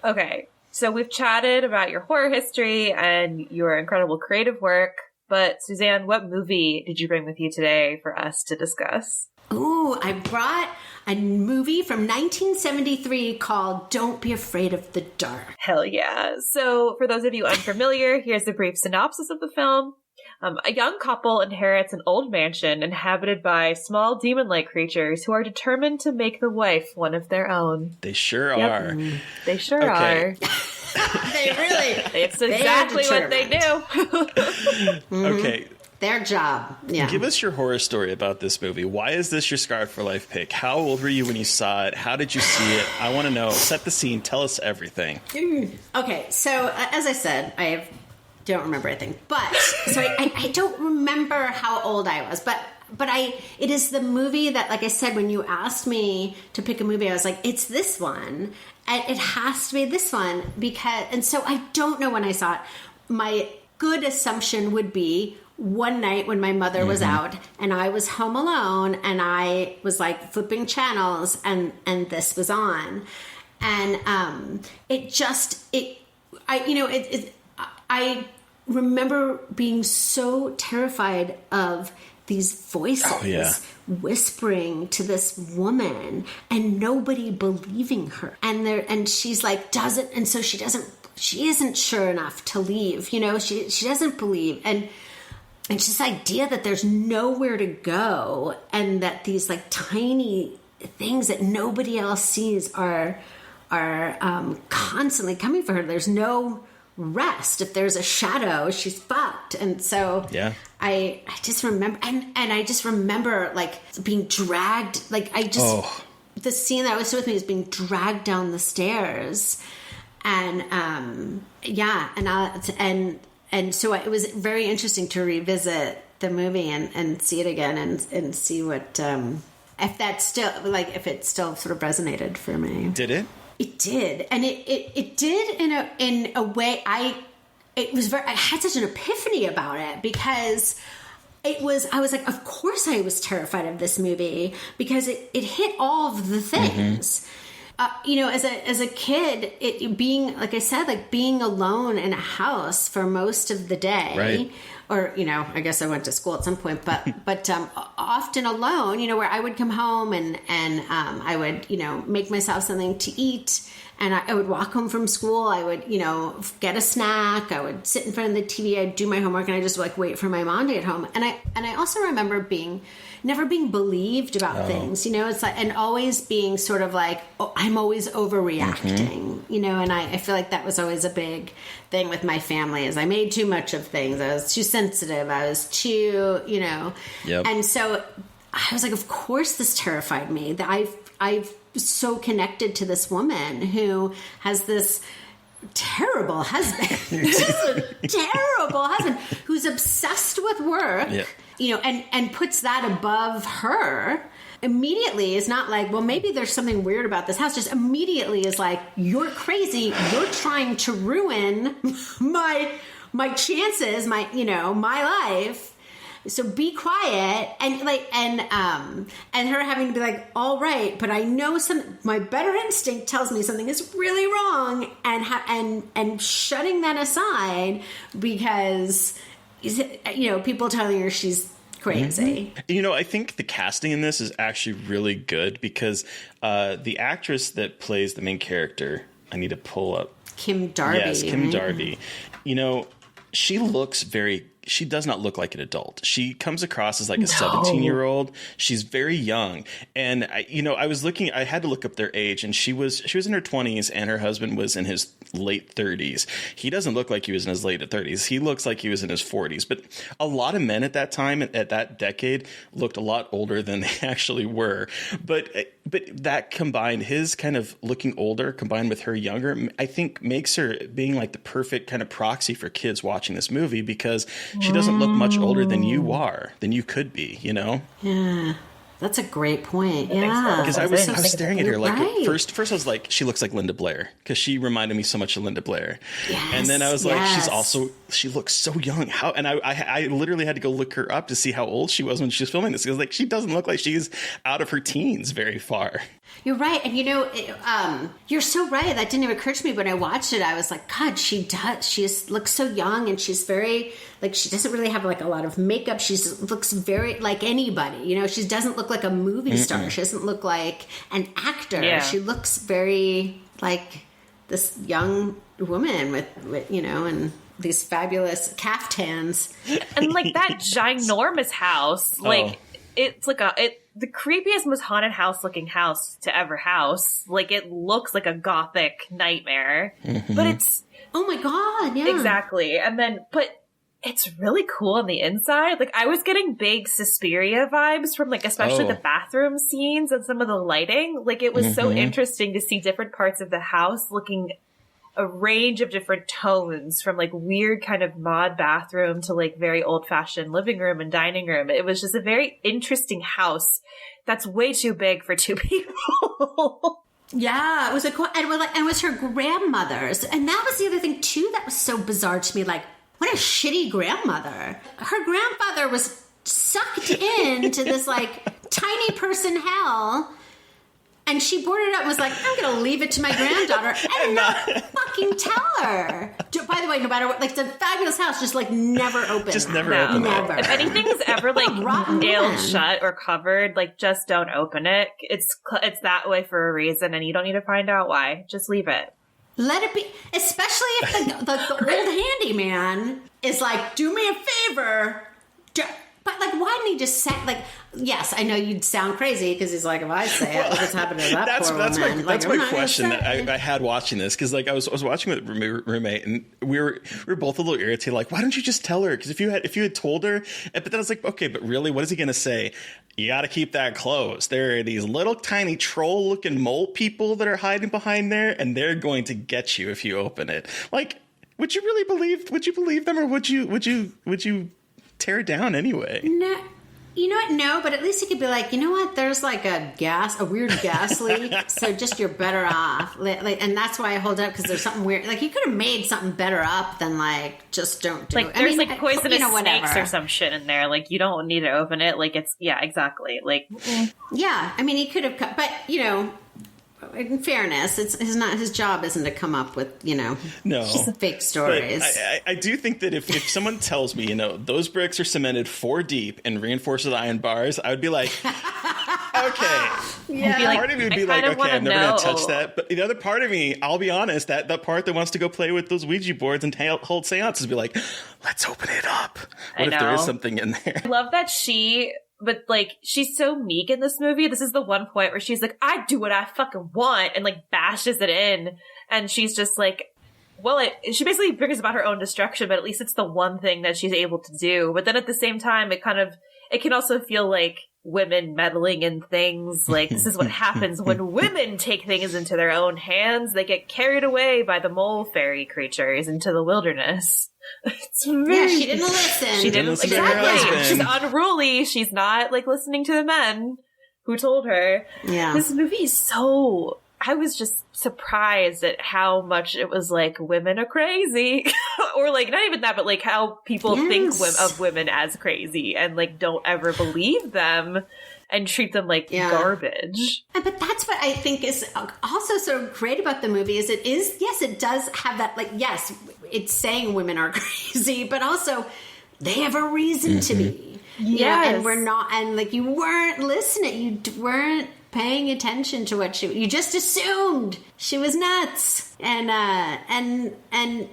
Okay, so we've chatted about your horror history and your incredible creative work, but Suzanne, what movie did you bring with you today for us to discuss? Ooh, I brought a movie from 1973 called Don't Be Afraid of the Dark. Hell yeah. So for those of you unfamiliar, here's a brief synopsis of the film. A young couple inherits an old mansion inhabited by small demon-like creatures who are determined to make the wife one of their own. They sure are. They sure are. It's exactly what they do. Okay. Their job. Yeah. Give us your horror story about this movie. Why is this your Scarred for Life pick? How old were you when you saw it? How did you see it? I want to know. Set the scene. Tell us everything. Okay. So, as I said, don't remember anything, but so I don't remember how old I was, but it is the movie that, like I said, when you asked me to pick a movie, I was like, it's this one, and it has to be this one and so I don't know when I saw it. My good assumption would be one night when my mother was out and I was home alone and I was like flipping channels and this was on, and I remember being so terrified of these voices whispering to this woman and nobody believing her. And she's like, she isn't sure enough to leave. She doesn't believe. And it's this idea that there's nowhere to go and that these like tiny things that nobody else sees are constantly coming for her. There's no rest. If there's a shadow, she's fucked. fact. And so I just remember, and I just remember like being dragged, like the scene that was with me is being dragged down the stairs. And, and so it was very interesting to revisit the movie and see it again and see what, if it still sort of resonated for me. Did it? It did. And it did in a way I had such an epiphany about it because I was like, of course I was terrified of this movie because it hit all of the things. As a kid, it being, like I said, like being alone in a house for most of the day, right. Or, I guess I went to school at some point, but often alone, where I would come home and I would, make myself something to eat, and I would walk home from school. I would, get a snack. I would sit in front of the TV. I'd do my homework, and I just like wait for my mom to get home. And I also remember never being believed about things, it's like, and always being sort of like, I'm always overreacting, and I feel like that was always a big thing with my family is I made too much of things. I was too sensitive. I was too, Yep. And so I was like, of course this terrified me that I've so connected to this woman who has this terrible husband. Who's obsessed with work, and puts that above her. Immediately is not like, well, maybe there's something weird about this house. Just immediately is like, you're crazy. You're trying to ruin my chances, my life. So be quiet, and her having to be like, all right, but I know my better instinct tells me something is really wrong, and shutting that aside because people telling her she's crazy. I think the casting in this is actually really good because the actress that plays the main character, I need to pull up Kim Darby. Yes, Kim Darby. She does not look like an adult. She comes across as like a 17-year-old. She's very young. And I was looking, I had to look up their age, and she was in her 20s and her husband was in his late 30s. He doesn't look like he was in his late 30s. He looks like he was in his 40s. But a lot of men at that time, at that decade, looked a lot older than they actually were. But that combined, his kind of looking older combined with her younger, I think makes her being like the perfect kind of proxy for kids watching this movie because she doesn't look much older than you could be, Yeah. That's a great point. Yeah. Because I was staring at her like first I was like, she looks like Linda Blair because she reminded me so much of Linda Blair. Yes, and then I was like, she looks so young. How? And I literally had to go look her up to see how old she was when she was filming this. Because like she doesn't look like she's out of her teens very far. You're right. And you're so right. That didn't even occur to me when I watched it. I was like, God, she does. She looks so young, and she's very, like, she doesn't really have like a lot of makeup. She looks very like anybody, she doesn't look like a movie star. She doesn't look like an actor. Yeah. She looks very like this young woman with and these fabulous caftans. And like that ginormous house, it's like the creepiest, most haunted house looking house to ever house. Like it looks like a gothic nightmare, but it's, oh my God. Yeah, exactly. And then, but it's really cool on the inside. Like I was getting big Suspiria vibes from like, especially the bathroom scenes and some of the lighting. Like it was so interesting to see different parts of the house looking a range of different tones, from like weird kind of mod bathroom to like very old fashioned living room and dining room. It was just a very interesting house that's way too big for two people. Yeah, it was and it was her grandmother's. And that was the other thing too that was so bizarre to me. Like, what a shitty grandmother. Her grandfather was sucked into this like tiny person hell. And she boarded up and was like, I'm going to leave it to my granddaughter and not fucking tell her. By the way, no matter what, like, the fabulous house, just, like, never open. Just never open it. Never. If anything's ever, like, nailed shut or covered, like, just don't open it. It's that way for a reason, and you don't need to find out why. Just leave it. Let it be, especially if the old handyman is like, do me a favor, But, like, why didn't he just say, like, yes, I know you'd sound crazy because he's like, if I say it, look what's happening to that poor woman. That's my question that I had watching this, because, like, I was watching with roommate, and we were both a little irritated, like, why don't you just tell her? Because if you had told her, but then I was like, okay, but really, what is he going to say? You got to keep that closed. There are these little tiny troll-looking mole people that are hiding behind there, and they're going to get you if you open it. Like, would you really believe them, or would you tear it down anyway? No, you know what? No, but at least he could be like, you know what? There's like a weird gas leak, so just you're better off. Like, and that's why I hold up, because there's something weird. Like, you could have made something better up than like just don't do like, it. There's like poisonous snakes or some shit in there. Like, you don't need to open it. Like, it's exactly. Like, yeah. I mean, he could have, but you know. In fairness, his job isn't to come up with, fake stories. I do think that if someone tells me, those bricks are cemented 4 deep and reinforced with iron bars, I would be like, okay. Yeah. Part of me would be like, okay, I'm never going to touch that. But the other part of me, I'll be honest, that part that wants to go play with those Ouija boards and hold seances, be like, let's open it up. What if there is something in there? I love that but, like, she's so meek in this movie. This is the one point where she's like, I do what I fucking want, and, like, bashes it in. And she's just like, well, she basically brings about her own destruction, but at least it's the one thing that she's able to do. But then at the same time, it can also feel like women meddling in things. Like, this is what happens when women take things into their own hands. They get carried away by the mole fairy creatures into the wilderness. She didn't listen. She didn't listen to her husband. She's unruly. She's not, like, listening to the men who told her. Yeah. This movie is so... I was just surprised at how much it was like, women are crazy. Or, like, not even that, but, like, how people think of women as crazy and, like, don't ever believe them and treat them like garbage. But that's what I think is also so great about the movie is yes, it does have that, like, yes, it's saying women are crazy, but also they have a reason to be. Yes. And we're not, and, like, you weren't listening, you weren't paying attention to what you just assumed she was nuts. And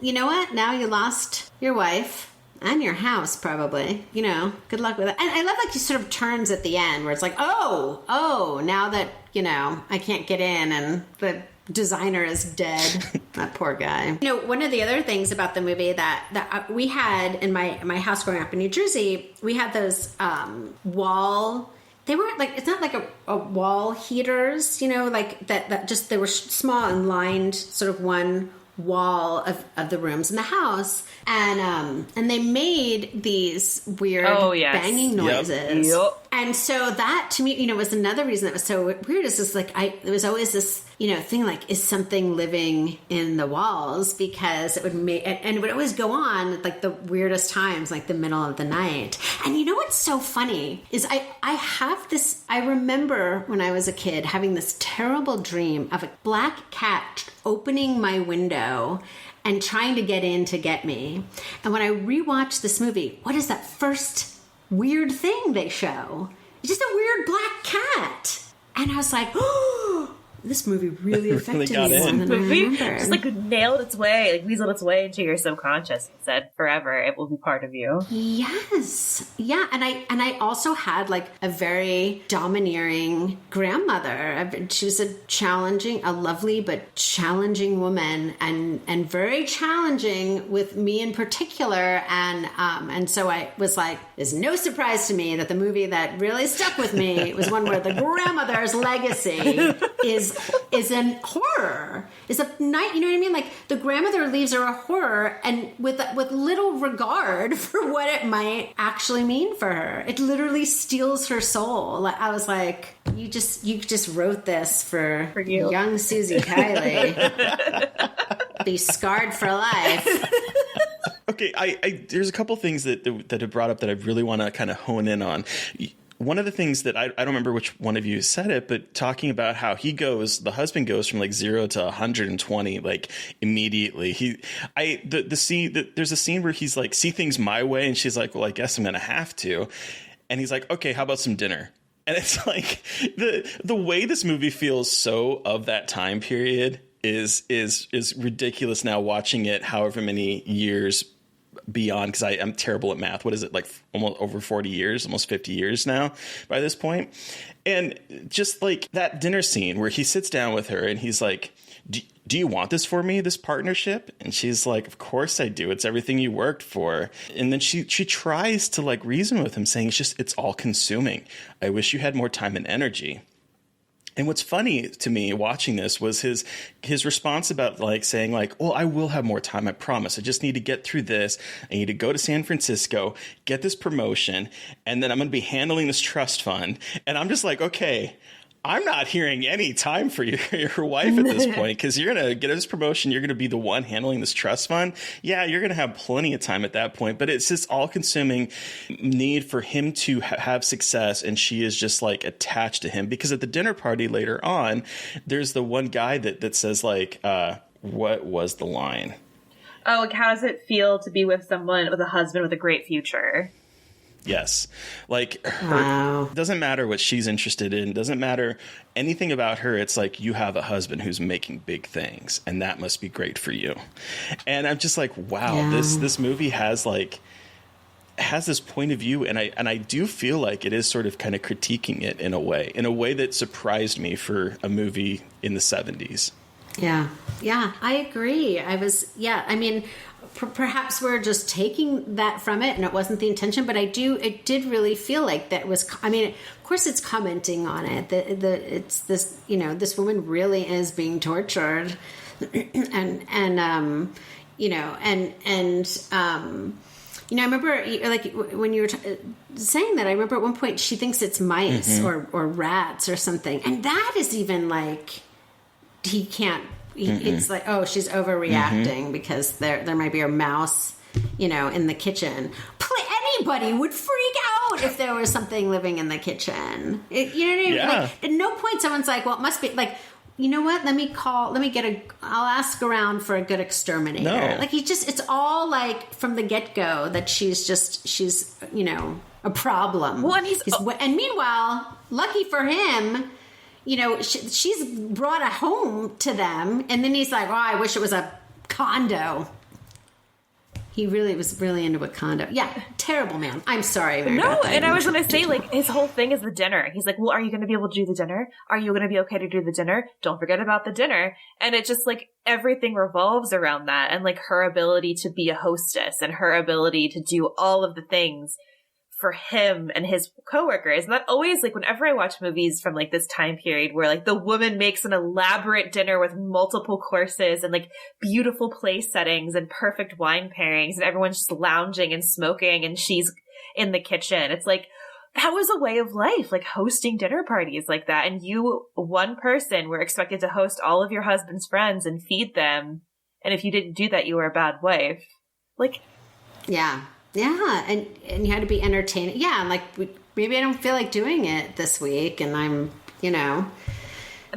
you know what? Now you lost your wife. And your house, probably. Good luck with that. And I love, like, he sort of turns at the end where it's like, oh, now that, I can't get in and the designer is dead. That poor guy. One of the other things about the movie that we had in my house growing up in New Jersey, we had those wall... They weren't like, it's not like a wall heaters, like that just, they were small and lined sort of one wall of the rooms in the house. And they made these weird banging noises. Yep. And so that, to me, was another reason that was so weird is just like, there was always this, thing like, is something living in the walls? Because it would make, and it would always go on at, like, the weirdest times, like the middle of the night. And what's so funny is I remember when I was a kid having this terrible dream of a black cat opening my window and trying to get in to get me. And when I rewatched this movie, what is that first weird thing they show? It's just a weird black cat. And I was like, oh, this movie really affected me more than I remember. Just, like, nailed its way, like, weaseled its way into your subconscious and said, forever, it will be part of you. Yes. Yeah. And I also had, like, a very domineering grandmother. She was a lovely but challenging woman and very challenging with me in particular. And so I was like, it's no surprise to me that the movie that really stuck with me was one where the grandmother's legacy is a horror. Is a night, you know what I mean? Like, the grandmother leaves her a horror, and with little regard for what it might actually mean for her. It literally steals her soul. Like, I was like, you just wrote this for you. Young Susie Keilly. Be scarred for life. Okay, there's a couple things that have brought up that I really want to kind of hone in on. One of the things that I don't remember which one of you said it, but talking about how the husband goes from, like, 0 to 120, like, immediately. There's a scene where he's like, see things my way, and she's like, well, I guess I'm going to have to. And he's like, okay, how about some dinner? And it's like, the way this movie feels so of that time period is ridiculous now, watching it however many years beyond, because I'm terrible at math. What is it, like almost over 40 years, almost 50 years now by this point. And just like that dinner scene where he sits down with her and he's like, do you want this for me, this partnership? And she's like, of course I do. It's everything you worked for. And then she tries to like reason with him, saying it's all consuming. I wish you had more time and energy. And what's funny to me watching this was his response about like saying like, well, I will have more time. I promise. I just need to get through this. I need to go to San Francisco, get this promotion, and then I'm going to be handling this trust fund. And I'm just like, okay, I'm not hearing any time for your wife at this point, because you're going to get this promotion. You're going to be the one handling this trust fund. Yeah, you're going to have plenty of time at that point. But it's this all consuming need for him to have success. And she is just like attached to him, because at the dinner party later on, there's the one guy that says like, what was the line? Oh, like, how does it feel to be with someone, with a husband with a great future? Yes. Like, her, doesn't matter what she's interested in, doesn't matter anything about her. It's like, you have a husband who's making big things, and that must be great for you. And I'm just like, wow, this movie has this point of view, and I do feel like it is sort of kind of critiquing it in a way that surprised me for a movie in the 70s. Yeah, I agree. I mean, perhaps we're just taking that from it and it wasn't the intention, but it did really feel like that was, I mean, of course it's commenting on it. It's this, this woman really is being tortured and I remember like when you were saying that, I remember at one point she thinks it's mice or rats or something. And that is even like, he can't, it's like, oh, she's overreacting because there might be a mouse, in the kitchen. Anybody would freak out if there was something living in the kitchen. You know what I mean? Yeah. Like, at no point someone's like, well, it must be like, you know what? I'll ask around for a good exterminator. No. Like it's all like from the get-go that she's a problem. Well, and meanwhile, lucky for him, she's brought a home to them, and then he's like, oh, I wish it was a condo. He really was really into a condo. Yeah, terrible man. I'm sorry. No, and I was going to say, like, his whole thing is the dinner. He's like, well, are you going to be able to do the dinner? Are you going to be okay to do the dinner? Don't forget about the dinner. And it just, like, everything revolves around that, and, like, her ability to be a hostess and her ability to do all of the things for him and his coworkers. And that always, like, whenever I watch movies from like this time period where like the woman makes an elaborate dinner with multiple courses and like beautiful place settings and perfect wine pairings and everyone's just lounging and smoking and she's in the kitchen, it's like, that was a way of life, like hosting dinner parties like that. And you, one person, were expected to host all of your husband's friends and feed them. And if you didn't do that, you were a bad wife. Like, yeah. Yeah, and you had to be entertaining. Yeah, I'm like, maybe I don't feel like doing it this week, and I'm, And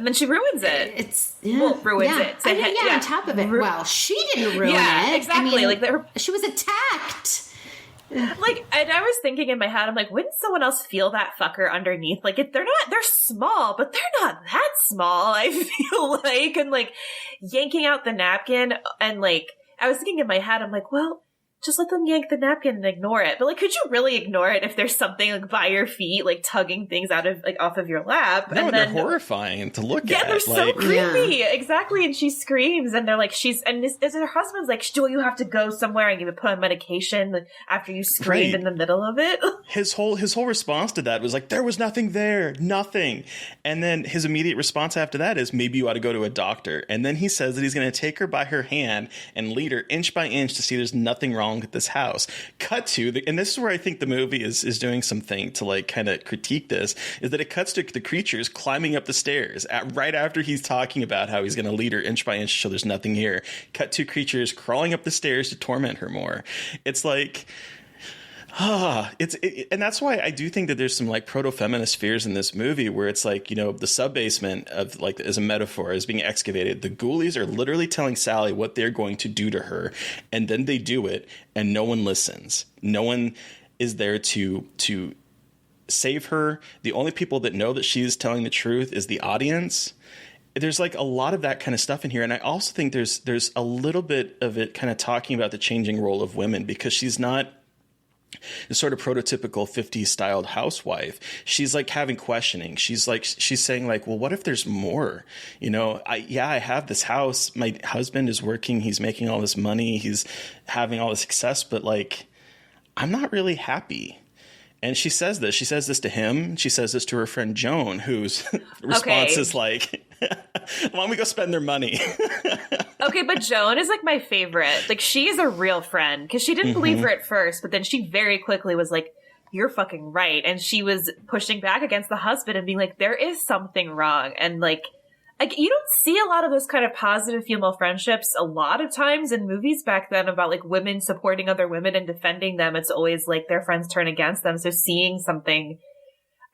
then she ruins it. Ruins it. So on top of it, well, she didn't ruin it. Yeah, exactly. I mean, she was attacked. Like, and I was thinking in my head, I'm like, wouldn't someone else feel that fucker underneath? Like, they're small, but they're not that small, I feel like. And, like, yanking out the napkin, and, like, I was thinking in my head, I'm like, well, just let them yank the napkin and ignore it. But like, could you really ignore it if there's something like by your feet, like tugging things out of like off of your lap? No, and they're horrifying to look at. Yeah, they're so creepy. Yeah. Exactly. And she screams, and they're like, her husband's like, do you have to go somewhere and you put on medication after you screamed in the middle of it? His whole response to that was like, there was nothing there, nothing. And then his immediate response after that is, maybe you ought to go to a doctor. And then he says that he's going to take her by her hand and lead her inch by inch to see there's nothing wrong with this house. Cut to and this is where I think the movie is doing something to like kind of critique this, is that it cuts to the creatures climbing up the stairs right after he's talking about how he's going to lead her inch by inch so there's nothing here. Cut to creatures crawling up the stairs to torment her more. It's like, and that's why I do think that there's some like proto-feminist fears in this movie, where it's like, the sub-basement of like, as a metaphor, is being excavated. The ghoulies are literally telling Sally what they're going to do to her, and then they do it, and no one listens. No one is there to save her. The only people that know that she's telling the truth is the audience. there's like a lot of that kind of stuff in here. And I also think there's a little bit of it kind of talking about the changing role of women, because she's not the sort of prototypical 50s styled housewife. She's like having questioning. She's saying like, well, what if there's more? You know, I have this house. My husband is working. He's making all this money. He's having all this success, but like, I'm not really happy. And she says this to him. She says this to her friend Joan, whose response is like, why don't we go spend their money? Okay, but Joan is like my favorite. Like, she is a real friend, because she didn't believe her at first, but then she very quickly was like, you're fucking right. And she was pushing back against the husband and being like, there is something wrong. And like you don't see a lot of those kind of positive female friendships a lot of times in movies back then about like women supporting other women and defending them. It's always like their friends turn against them. So seeing something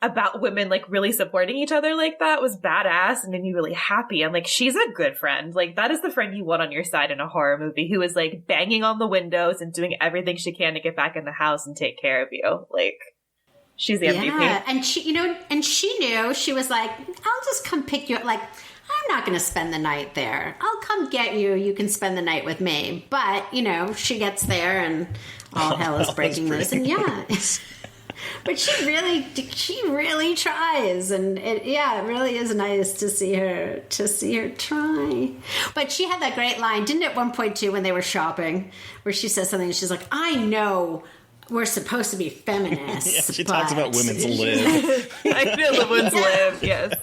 about women like really supporting each other like that was badass and made me really happy. I'm like, she's a good friend. Like, that is the friend you want on your side in a horror movie, who is like banging on the windows and doing everything she can to get back in the house and take care of you. Like, she's the MVP. Yeah, and she knew. She was like, I'll just come pick you up. Like, I'm not going to spend the night there. I'll come get you. You can spend the night with me. But, you know, she gets there and all hell is breaking loose. And yeah, but she really tries. And it really is nice to see her try. But she had that great line, didn't it, at one point too, when they were shopping, where she says something and she's like, I know we're supposed to be feminists. Yeah, she talks about women's lib. I feel women's lib, yes.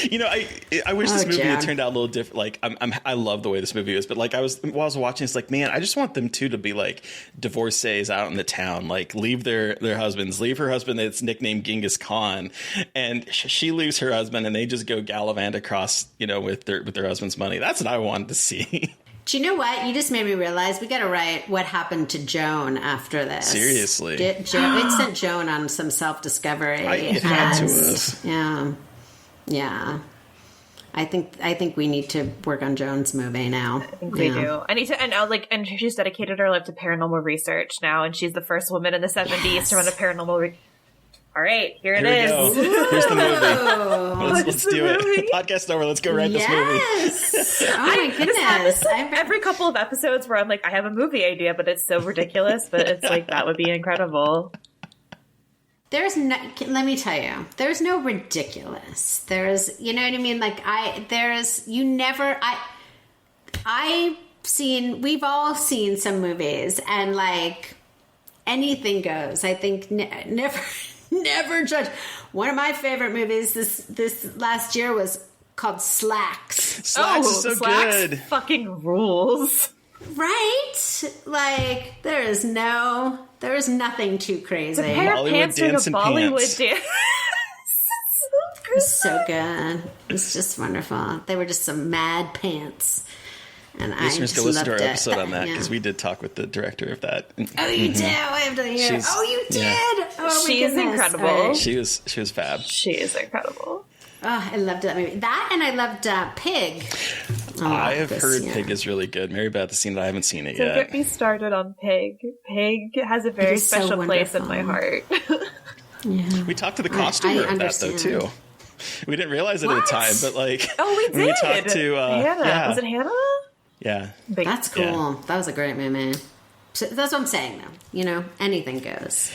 You know, I wish this movie had turned out a little different. Like, I love the way this movie is, but like while I was watching, it's like, man, I just want them two to be like divorcees out in the town, like leave their husbands, leave her husband that's nicknamed Genghis Khan, and she leaves her husband, and they just go gallivant across, you know, with their husband's money. That's what I wanted to see. Do you know what? You just made me realize we got to write what happened to Joan after this. Seriously, it sent Joan on some self-discovery. It had to have. Yeah. Yeah. I think we need to work on Joan's movie now. I think we do. I need to, and she's dedicated her life to paranormal research now, and she's the first woman in the 70s to run a paranormal All right, here it is. Go. Here's the movie. Let's do it. Podcast over. Let's go write this movie. Oh my goodness. Every couple of episodes where I'm like, I have a movie idea, but it's so ridiculous, but it's like, that would be incredible. There's no, let me tell you, there's no ridiculous. There's, you know what I mean? Like we've all seen some movies and like anything goes. I think never judge. One of my favorite movies this last year was called Slacks. Slacks is so good. Fucking rules. Right? Like, there is nothing too crazy. The pair of pants are the Bollywood dance. So good. It's just wonderful. They were just some mad pants. And listeners, go listen to our episode on that, because yeah. we did talk with the director of that. Oh, you did? I have to hear. You did? Yeah. Oh, she is incredible. Right. She was fab. She is incredible. Oh, I loved that movie. That, and I loved Pig. I have heard Pig is really good. Mary Beth has seen it. I haven't seen it yet. Don't get me started on Pig. Pig has a very special place in my heart. Yeah. We talked to the costumer of that, though, too. We didn't realize it at the time, but like... Oh, we did! We talked to... Hannah. Yeah. Was it Hannah? Yeah. That's cool. Yeah. That was a great movie. So that's what I'm saying, though. You know, anything goes.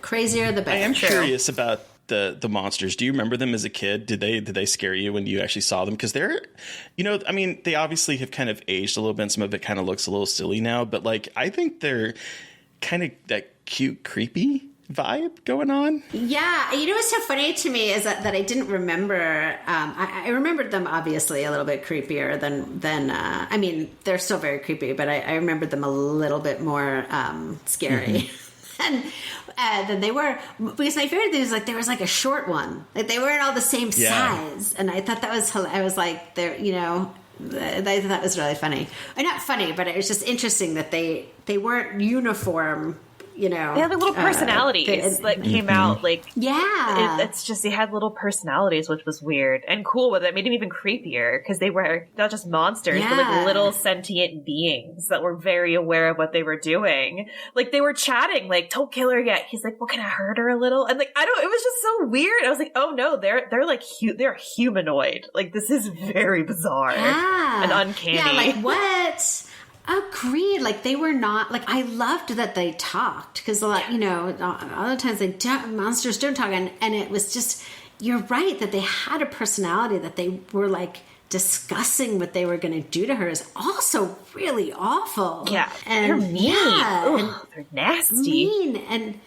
Crazier the better. I am curious about the monsters. Do you remember them as a kid? Did they scare you when you actually saw them? Because they're, you know, I mean, they obviously have kind of aged a little bit. Some of it kind of looks a little silly now, but like, I think they're kind of that cute, creepy vibe going on. Yeah. You know what's so funny to me is that I didn't remember. I remembered them obviously a little bit creepier than I mean, they're still very creepy, but I remembered them a little bit more scary. Mm-hmm. And then they were, because my favorite thing was like there was like a short one, like they weren't all the same size, and I thought that was, I was like, they're, you know, I thought that was really funny. Or not funny, but it was just interesting that they weren't uniform, you know. They had like little personalities that came out. Like, yeah. It's just, they had little personalities, which was weird and cool, but that made them even creepier because they were not just monsters, but like little sentient beings that were very aware of what they were doing. Like, they were chatting, like, don't kill her yet. He's like, well, can I hurt her a little? And like, it was just so weird. I was like, oh no, they're like, they're humanoid. Like, this is very bizarre and uncanny. Yeah, like, what? Agreed. Like, they were not, like, I loved that they talked because a lot, you know, other times monsters don't talk, and it was just, you're right that they had a personality, that they were like discussing what they were going to do to her is also really awful. Yeah, and they're mean. Yeah, and they're nasty. Mean and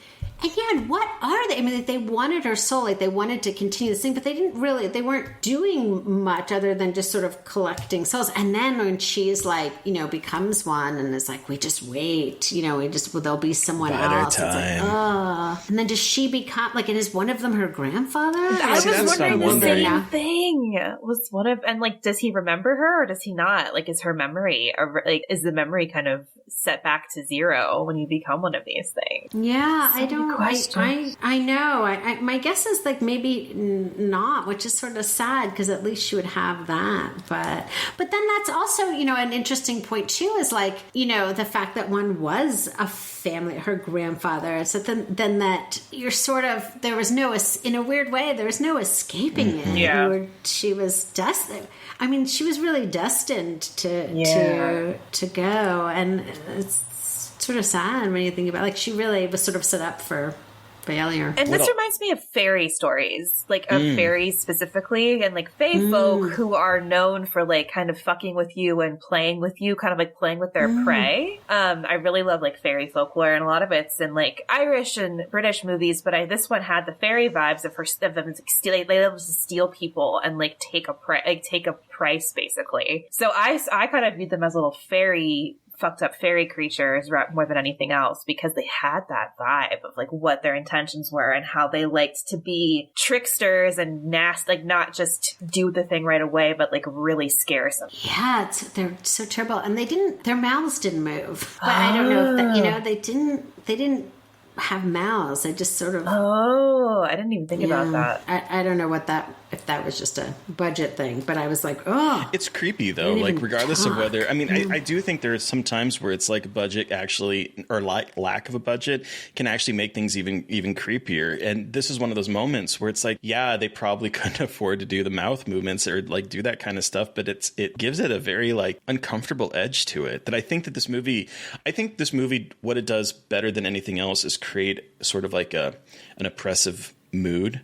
what are they? I mean, like, they wanted her soul, like they wanted to continue this thing, but they weren't doing much other than just sort of collecting souls. And then when she's like, you know, becomes one and is like, we just wait, you know, there'll be someone else. It's like, oh. And then does she become, like, and is one of them her grandfather? I was wondering the same thing. Was one of, and like, does he remember her or does he not? Like, is her memory, or like, is the memory kind of set back to zero when you become one of these things? Yeah, I don't. I know. My guess is like maybe not, which is sort of sad because at least she would have that. But then that's also, you know, an interesting point too, is like, you know, the fact that one was a family, her grandfather. So then that you're sort of, there was no, in a weird way, there was no escaping it. Yeah. She was destined. I mean, she was really destined to go, and it's sort of sad when you think about it. Like, she really was sort of set up for failure. And this reminds me of fairy stories, like of fairies specifically, and like fae folk who are known for like kind of fucking with you and playing with you, kind of like playing with their prey. I really love like fairy folklore, and a lot of it's in like Irish and British movies, but this one had the fairy vibes of them like, they love to steal people and like take a price basically. So I kind of viewed them as little fucked up fairy creatures more than anything else, because they had that vibe of like what their intentions were and how they liked to be tricksters and like not just do the thing right away, but like really scare some. Yeah, they're so terrible, and their mouths didn't move. But I don't know if that, you know, they didn't have mouths. They just sort of. Oh, I didn't even think about that. I don't know if that was just a budget thing, but I was like, oh. It's creepy though, like regardless of whether, I mean, I do think there are some times where it's like a budget actually, or like lack of a budget can actually make things even creepier. And this is one of those moments where it's like, yeah, they probably couldn't afford to do the mouth movements or like do that kind of stuff, but it gives it a very like uncomfortable edge to it that I think this movie, what it does better than anything else is create sort of like an oppressive mood.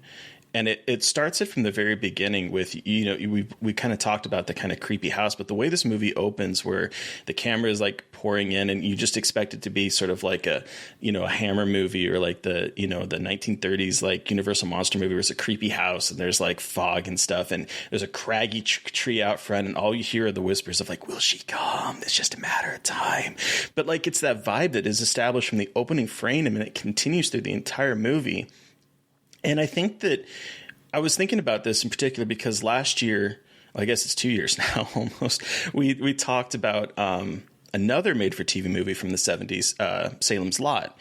And it starts it from the very beginning with, you know, we kind of talked about the kind of creepy house, but the way this movie opens where the camera is like pouring in and you just expect it to be sort of like a, you know, a Hammer movie or like the, you know, the 1930s like Universal Monster movie where it's a creepy house and there's like fog and stuff and there's a craggy tree out front and all you hear are the whispers of like, will she come? It's just a matter of time. But like it's that vibe that is established from the opening frame and it continues through the entire movie. And I think that I was thinking about this in particular because last year, well, I guess it's 2 years now almost, we talked about another made-for-TV movie from the 70s, Salem's Lot.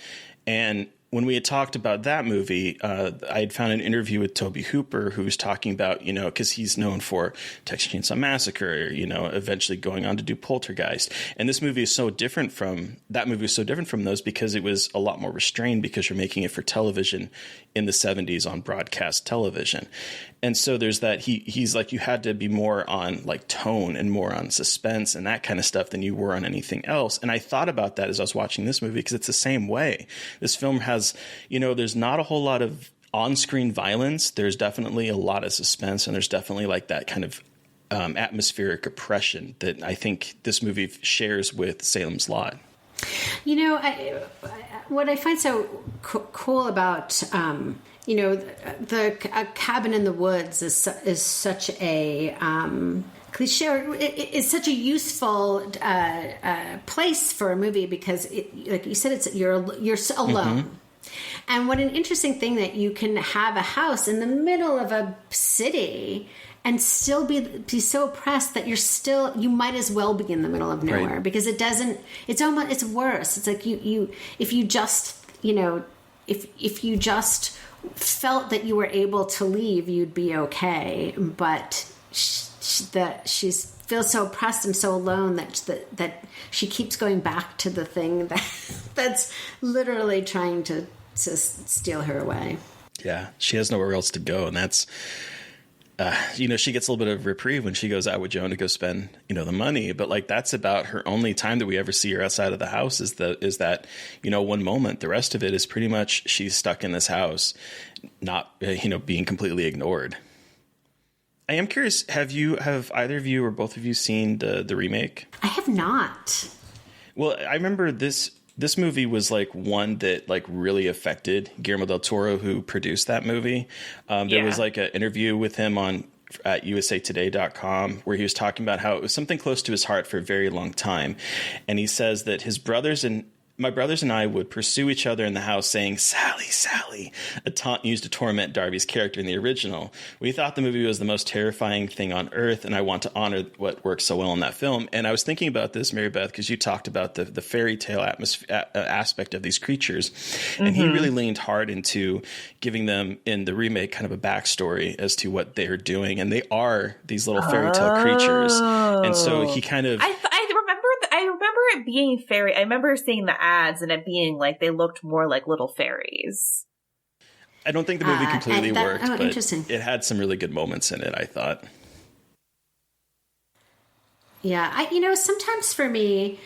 And when we had talked about that movie, I had found an interview with Toby Hooper, who was talking about, you know, because he's known for Texas Chainsaw Massacre, you know, eventually going on to do Poltergeist. And this movie is so different from those because it was a lot more restrained because you're making it for television in the 70s on broadcast television. And so there's that he's like, you had to be more on like tone and more on suspense and that kind of stuff than you were on anything else. And I thought about that as I was watching this movie because it's the same way. This film has, you know, there's not a whole lot of on-screen violence. There's definitely a lot of suspense and there's definitely like that kind of atmospheric oppression that I think this movie shares with Salem's Lot. You know, what I find so cool about, you know, the cabin in the woods is such a cliche. It's such a useful place for a movie because, like you said, you're alone. Mm-hmm. And what an interesting thing that you can have a house in the middle of a city and still be so oppressed that you might as well be in the middle of nowhere, right? Because it's worse. It's like if you just you know, if you just felt that you were able to leave, you'd be okay. But she feels so oppressed and so alone that she keeps going back to the thing that's literally trying to steal her away. Yeah, she has nowhere else to go, and that's she gets a little bit of reprieve when she goes out with Joan to go spend, the money. But like, that's about her only time that we ever see her outside of the house is that one moment. The rest of it is pretty much she's stuck in this house, not, being completely ignored. I am curious, have either of you or both of you seen the remake? I have not. Well, I remember this movie was like one that like really affected Guillermo del Toro, who produced that movie. There was like an interview with him at usatoday.com where he was talking about how it was something close to his heart for a very long time. And he says that my brothers and I would pursue each other in the house saying, "Sally, Sally," a taunt used to torment Darby's character in the original. We thought the movie was the most terrifying thing on earth, and I want to honor what works so well in that film. And I was thinking about this, Mary Beth, because you talked about the fairy tale aspect of these creatures. And he really leaned hard into giving them in the remake kind of a backstory as to what they're doing. And they are these little fairy tale creatures. And so he kind of... I remember it being fairy. I remember seeing the ads and it being like they looked more like little fairies. I don't think the movie completely worked, but interesting. It had some really good moments in it, I thought. Yeah, sometimes for me,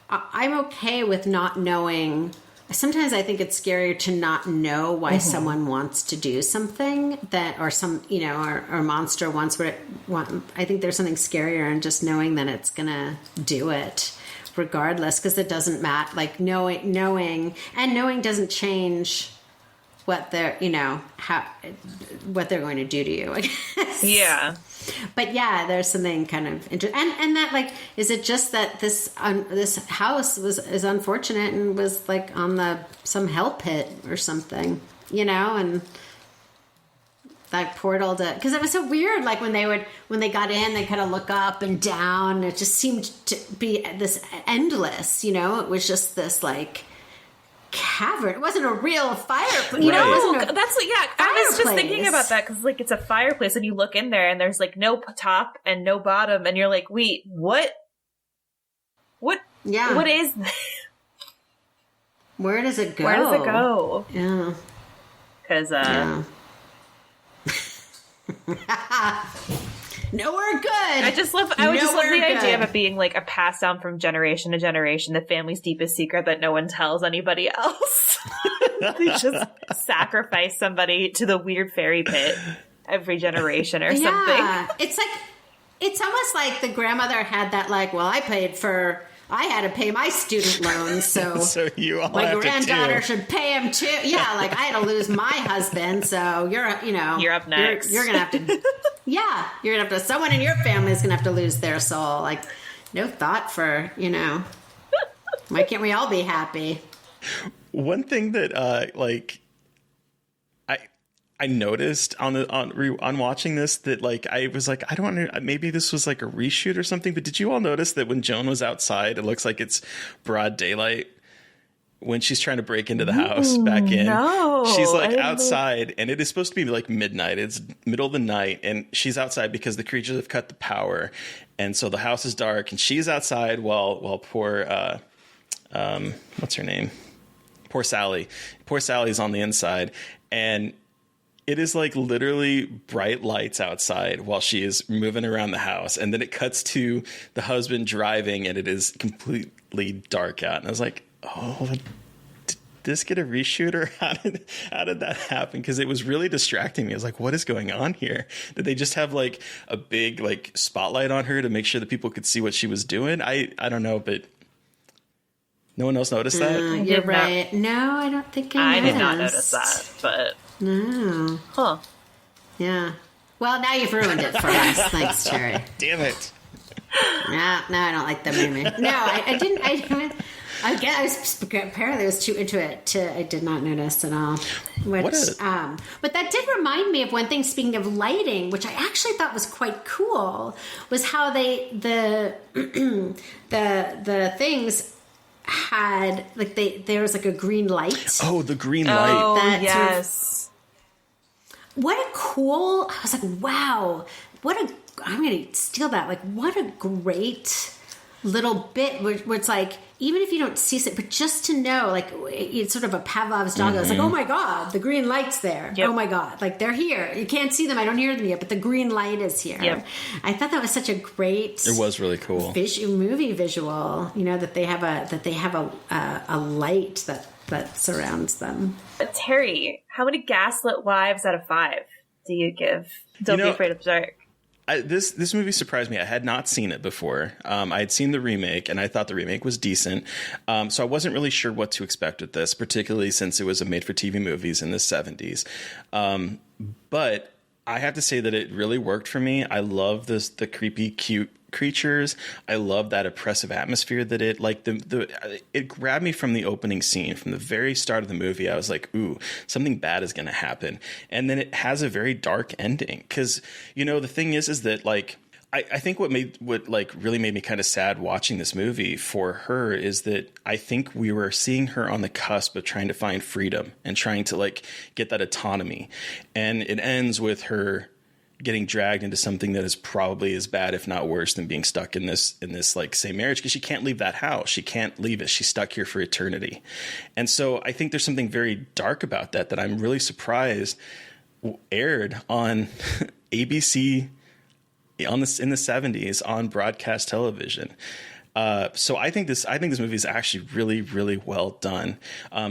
I'm okay with not knowing. Sometimes I think it's scarier to not know why someone wants to do something or monster wants what it wants. I think there's something scarier in just knowing that it's going to do it regardless, because it doesn't matter. Like knowing doesn't change what they're, what they're going to do to you, I guess. Yeah. But yeah, there's something kind of interesting. And that, like, is it just that this house is unfortunate and was like on some hell pit or something, and that portal because it was so weird. Like when they got in, they kind of look up and down. It just seemed to be this endless, it was just this like cavern. It wasn't a real fireplace. That's what. Yeah, I was just thinking about that because like it's a fireplace, and you look in there, and there's like no top and no bottom, and you're like, wait, what? Yeah. What is this? Where does it go? Yeah. Because nowhere good. I would just love the idea of it being like a pass down from generation to generation, the family's deepest secret that no one tells anybody else. They just sacrifice somebody to the weird fairy pit every generation or something. Yeah. It's almost like the grandmother had that like, well, I had to pay my student loans, so, so you all my have granddaughter should pay him too. Yeah, like I had to lose my husband, so you're up next. You're gonna have to. Yeah, you're gonna have to. Someone in your family is gonna have to lose their soul. Like, no thought for why can't we all be happy? One thing that I noticed on watching this that like I was like, I don't know, maybe this was like a reshoot or something, but did you all notice that when Joan was outside, it looks like it's broad daylight when she's trying to break into the house back in? No, she's like outside, and it is supposed to be like midnight. It's middle of the night, and she's outside because the creatures have cut the power, and so the house is dark, and she's outside while poor what's her name? Poor Sally's on the inside, and it is like literally bright lights outside while she is moving around the house. And then it cuts to the husband driving, and it is completely dark out. And I was like, oh, did this get a reshoot, or how did that happen? Because it was really distracting me. I was like, what is going on here? Did they just have like a big like spotlight on her to make sure that people could see what she was doing? I don't know, but no one else noticed that? You're right. No, I don't think I did not notice that, but... No. Huh. Yeah. Well, now you've ruined it for us. Thanks, Cherry. Damn it. No, I don't like the movie. No, I didn't. Apparently I was too into it I did not notice at all. But that did remind me of one thing, speaking of lighting, which I actually thought was quite cool, was how the things had like there was like a green light. Oh, the green light. Oh, That yes. What a cool, I was like, wow, I'm going to steal that. Like, what a great little bit where it's like, even if you don't see it, but just to know, like, it's sort of a Pavlov's dog. I was like, oh my God, the green light's there. Yep. Oh my God, like they're here. You can't see them. I don't hear them yet, but the green light is here. Yep. I thought that was such a great. It was really cool. Movie visual, that they have a light that surrounds them. Terry, how many gaslit wives out of 5 do you give Don't Be Afraid of the Dark? This movie surprised me. I had not seen it before. I had seen the remake, and I thought the remake was decent. So I wasn't really sure what to expect with this, particularly since it was a made-for-TV movies in the 70s. But I have to say that it really worked for me. I love the creepy, cute creatures. I love that oppressive atmosphere that it grabbed me from the opening scene. From the very start of the movie, I was like, ooh, something bad is going to happen. And then it has a very dark ending. Because, the thing is that, like, I think what really made me kind of sad watching this movie for her is that I think we were seeing her on the cusp of trying to find freedom and trying to, like, get that autonomy. And it ends with her getting dragged into something that is probably as bad, if not worse, than being stuck in this like same marriage, because she can't leave that house. She can't leave it. She's stuck here for eternity. And so I think there's something very dark about that I'm really surprised aired on ABC in the 70s on broadcast television. So I think this movie is actually really, really well done.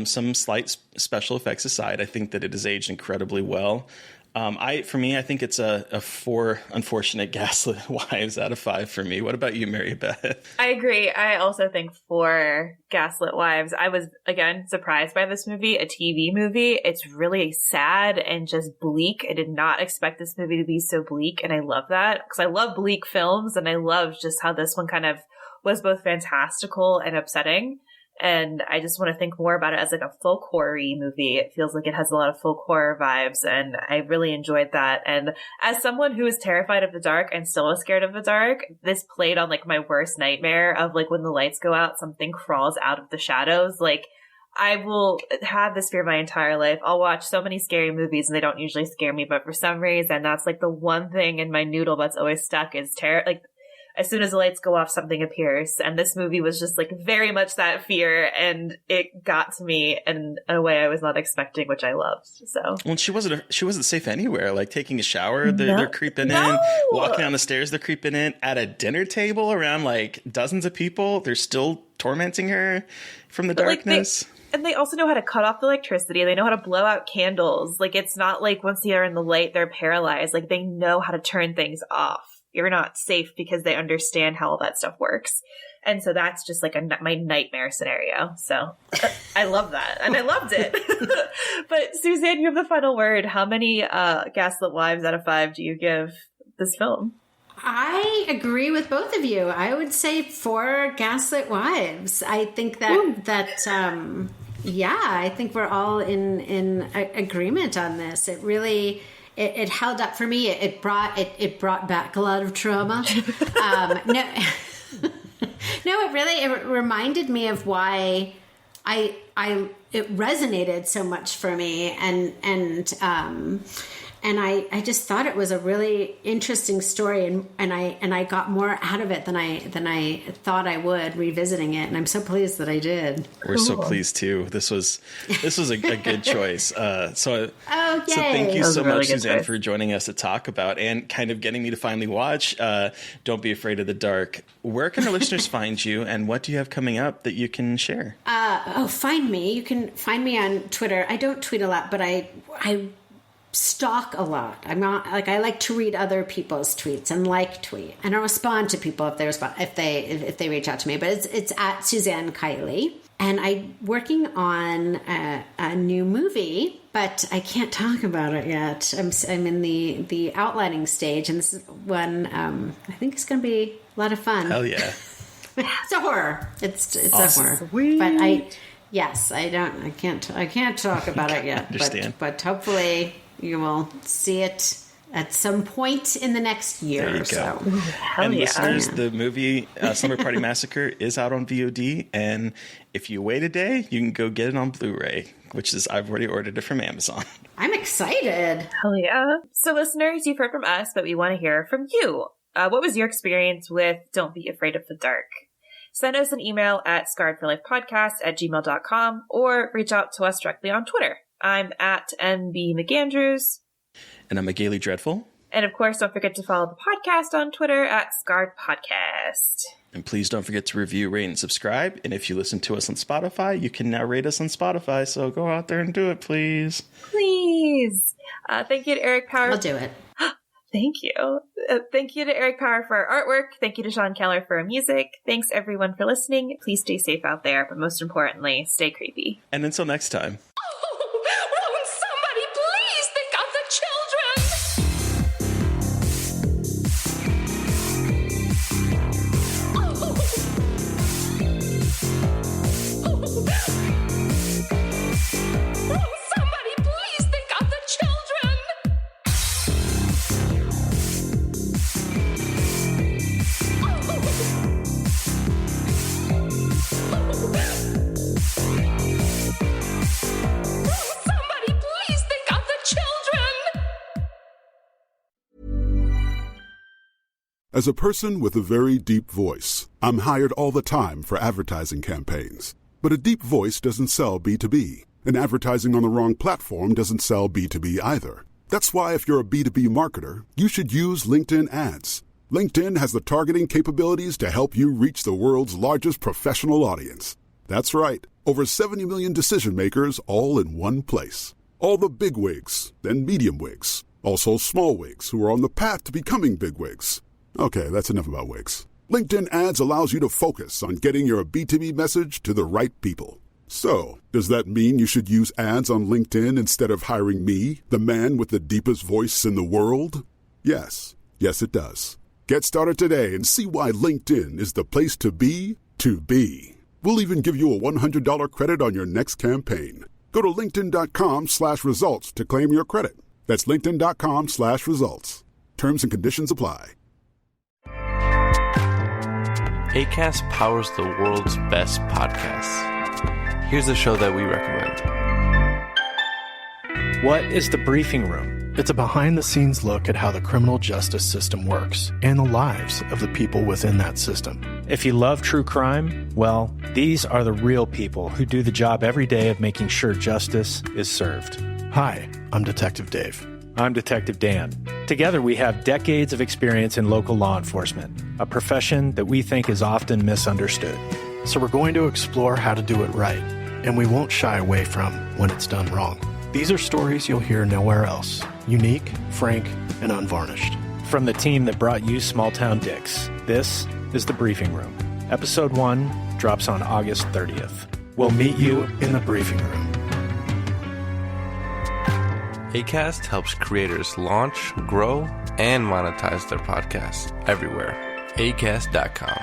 Some slight special effects aside, I think that it is aged incredibly well. I think it's a 4 unfortunate gaslit wives out of 5 for me. What about you, Mary Beth? I agree. I also think 4 gaslit wives. I was, again, surprised by this movie, a TV movie. It's really sad and just bleak. I did not expect this movie to be so bleak, and I love that because I love bleak films, and I love just how this one kind of was both fantastical and upsetting. And I just want to think more about it as like a folk horror-y movie. It feels like it has a lot of folk horror vibes, and I really enjoyed that. And as someone who is terrified of the dark and still is scared of the dark, this played on like my worst nightmare of like when the lights go out, something crawls out of the shadows. Like, I will have this fear my entire life. I'll watch so many scary movies and they don't usually scare me, but for some reason, that's like the one thing in my noodle that's always stuck is terror. Like, as soon as the lights go off, something appears. And this movie was just like very much that fear, and it got to me in a way I was not expecting, which I loved. So, well, she wasn't safe anywhere. Like taking a shower, they're creeping in. Walking down the stairs, they're creeping in. At a dinner table around like dozens of people, they're still tormenting her from the darkness. And they also know how to cut off the electricity. They know how to blow out candles. Like, it's not like once they're in the light, they're paralyzed. Like, they know how to turn things off. You're not safe because they understand how all that stuff works. And so that's just like my nightmare scenario. So I love that. And I loved it. But Suzanne, you have the final word. How many gaslit wives out of 5 do you give this film? I agree with both of you. I would say 4 gaslit wives. I think that I think we're all in agreement on this. It really... It held up for me. It brought back a lot of trauma. It reminded me of why it resonated so much for me, and I just thought it was a really interesting story, and I got more out of it than I thought I would revisiting it, and I'm so pleased that I did. We're so pleased too. This was a good choice. So thank you so much, Suzanne, for joining us to talk about and kind of getting me to finally watch Don't Be Afraid of the Dark. Where can our listeners find you, and what do you have coming up that you can share? Find me. You can find me on Twitter. I don't tweet a lot, but I stalk a lot. I'm not like, I like to read other people's tweets and tweet, and I respond to people if they reach out to me. But it's at Suzanne Keilly, and I'm working on a new movie, but I can't talk about it yet. I'm in the outlining stage, and this is one I think it's going to be a lot of fun. Hell yeah! It's a horror. It's awesome. A horror. Sweet. But I can't talk about it yet. Understand. But hopefully you will see it at some point in the next year There you or so. go. And yeah. listeners, the movie Slumber Party Massacre is out on VOD, and if you wait a day, you can go get it on Blu Ray, which is, I've already ordered it from Amazon. I'm excited. Hell yeah. So listeners, you've heard from us, but we want to hear from you. What was your experience with Don't Be Afraid of the Dark? Send us an email at scarredforlifepodcast@gmail.com or reach out to us directly on Twitter. I'm at MB McAndrews. And I'm a Gaily Dreadful. And of course, don't forget to follow the podcast on Twitter at Scarred Podcast. And please don't forget to review, rate, and subscribe. And if you listen to us on Spotify, you can now rate us on Spotify. So go out there and do it, please. Please. Thank you to Eric Power. I'll do it. Thank you. Thank you to Eric Power for our artwork. Thank you to Sean Keller for our music. Thanks everyone for listening. Please stay safe out there, but most importantly, stay creepy. And until next time. Won't somebody please think of the children? Won't somebody please think of the children? Somebody please think of the children! As a person with a very deep voice, I'm hired all the time for advertising campaigns. But a deep voice doesn't sell B2B, and advertising on the wrong platform doesn't sell B2B either. That's why if you're a B2B marketer, you should use LinkedIn ads. LinkedIn has the targeting capabilities to help you reach the world's largest professional audience. That's right, over 70 million decision makers all in one place. All the big wigs, then medium wigs, also small wigs who are on the path to becoming big wigs. Okay, that's enough about wigs. LinkedIn ads allows you to focus on getting your B2B message to the right people. So, does that mean you should use ads on LinkedIn instead of hiring me, the man with the deepest voice in the world? Yes. Yes, it does. Get started today and see why LinkedIn is the place to be to be. We'll even give you a $100 credit on your next campaign. Go to linkedin.com/results to claim your credit. That's linkedin.com/results. Terms and conditions apply. Acast powers the world's best podcasts. Here's a show that we recommend. What is The Briefing Room? It's a behind-the-scenes look at how the criminal justice system works and the lives of the people within that system. If you love true crime, well, these are the real people who do the job every day of making sure justice is served. Hi, I'm Detective Dave. I'm Detective Dan. Together, we have decades of experience in local law enforcement, a profession that we think is often misunderstood. So we're going to explore how to do it right, and we won't shy away from when it's done wrong. These are stories you'll hear nowhere else. Unique, frank, and unvarnished. From the team that brought you Small Town Dicks, this is The Briefing Room. Episode 1 drops on August 30th. We'll meet you in the briefing room. Acast helps creators launch, grow, and monetize their podcasts everywhere. Acast.com.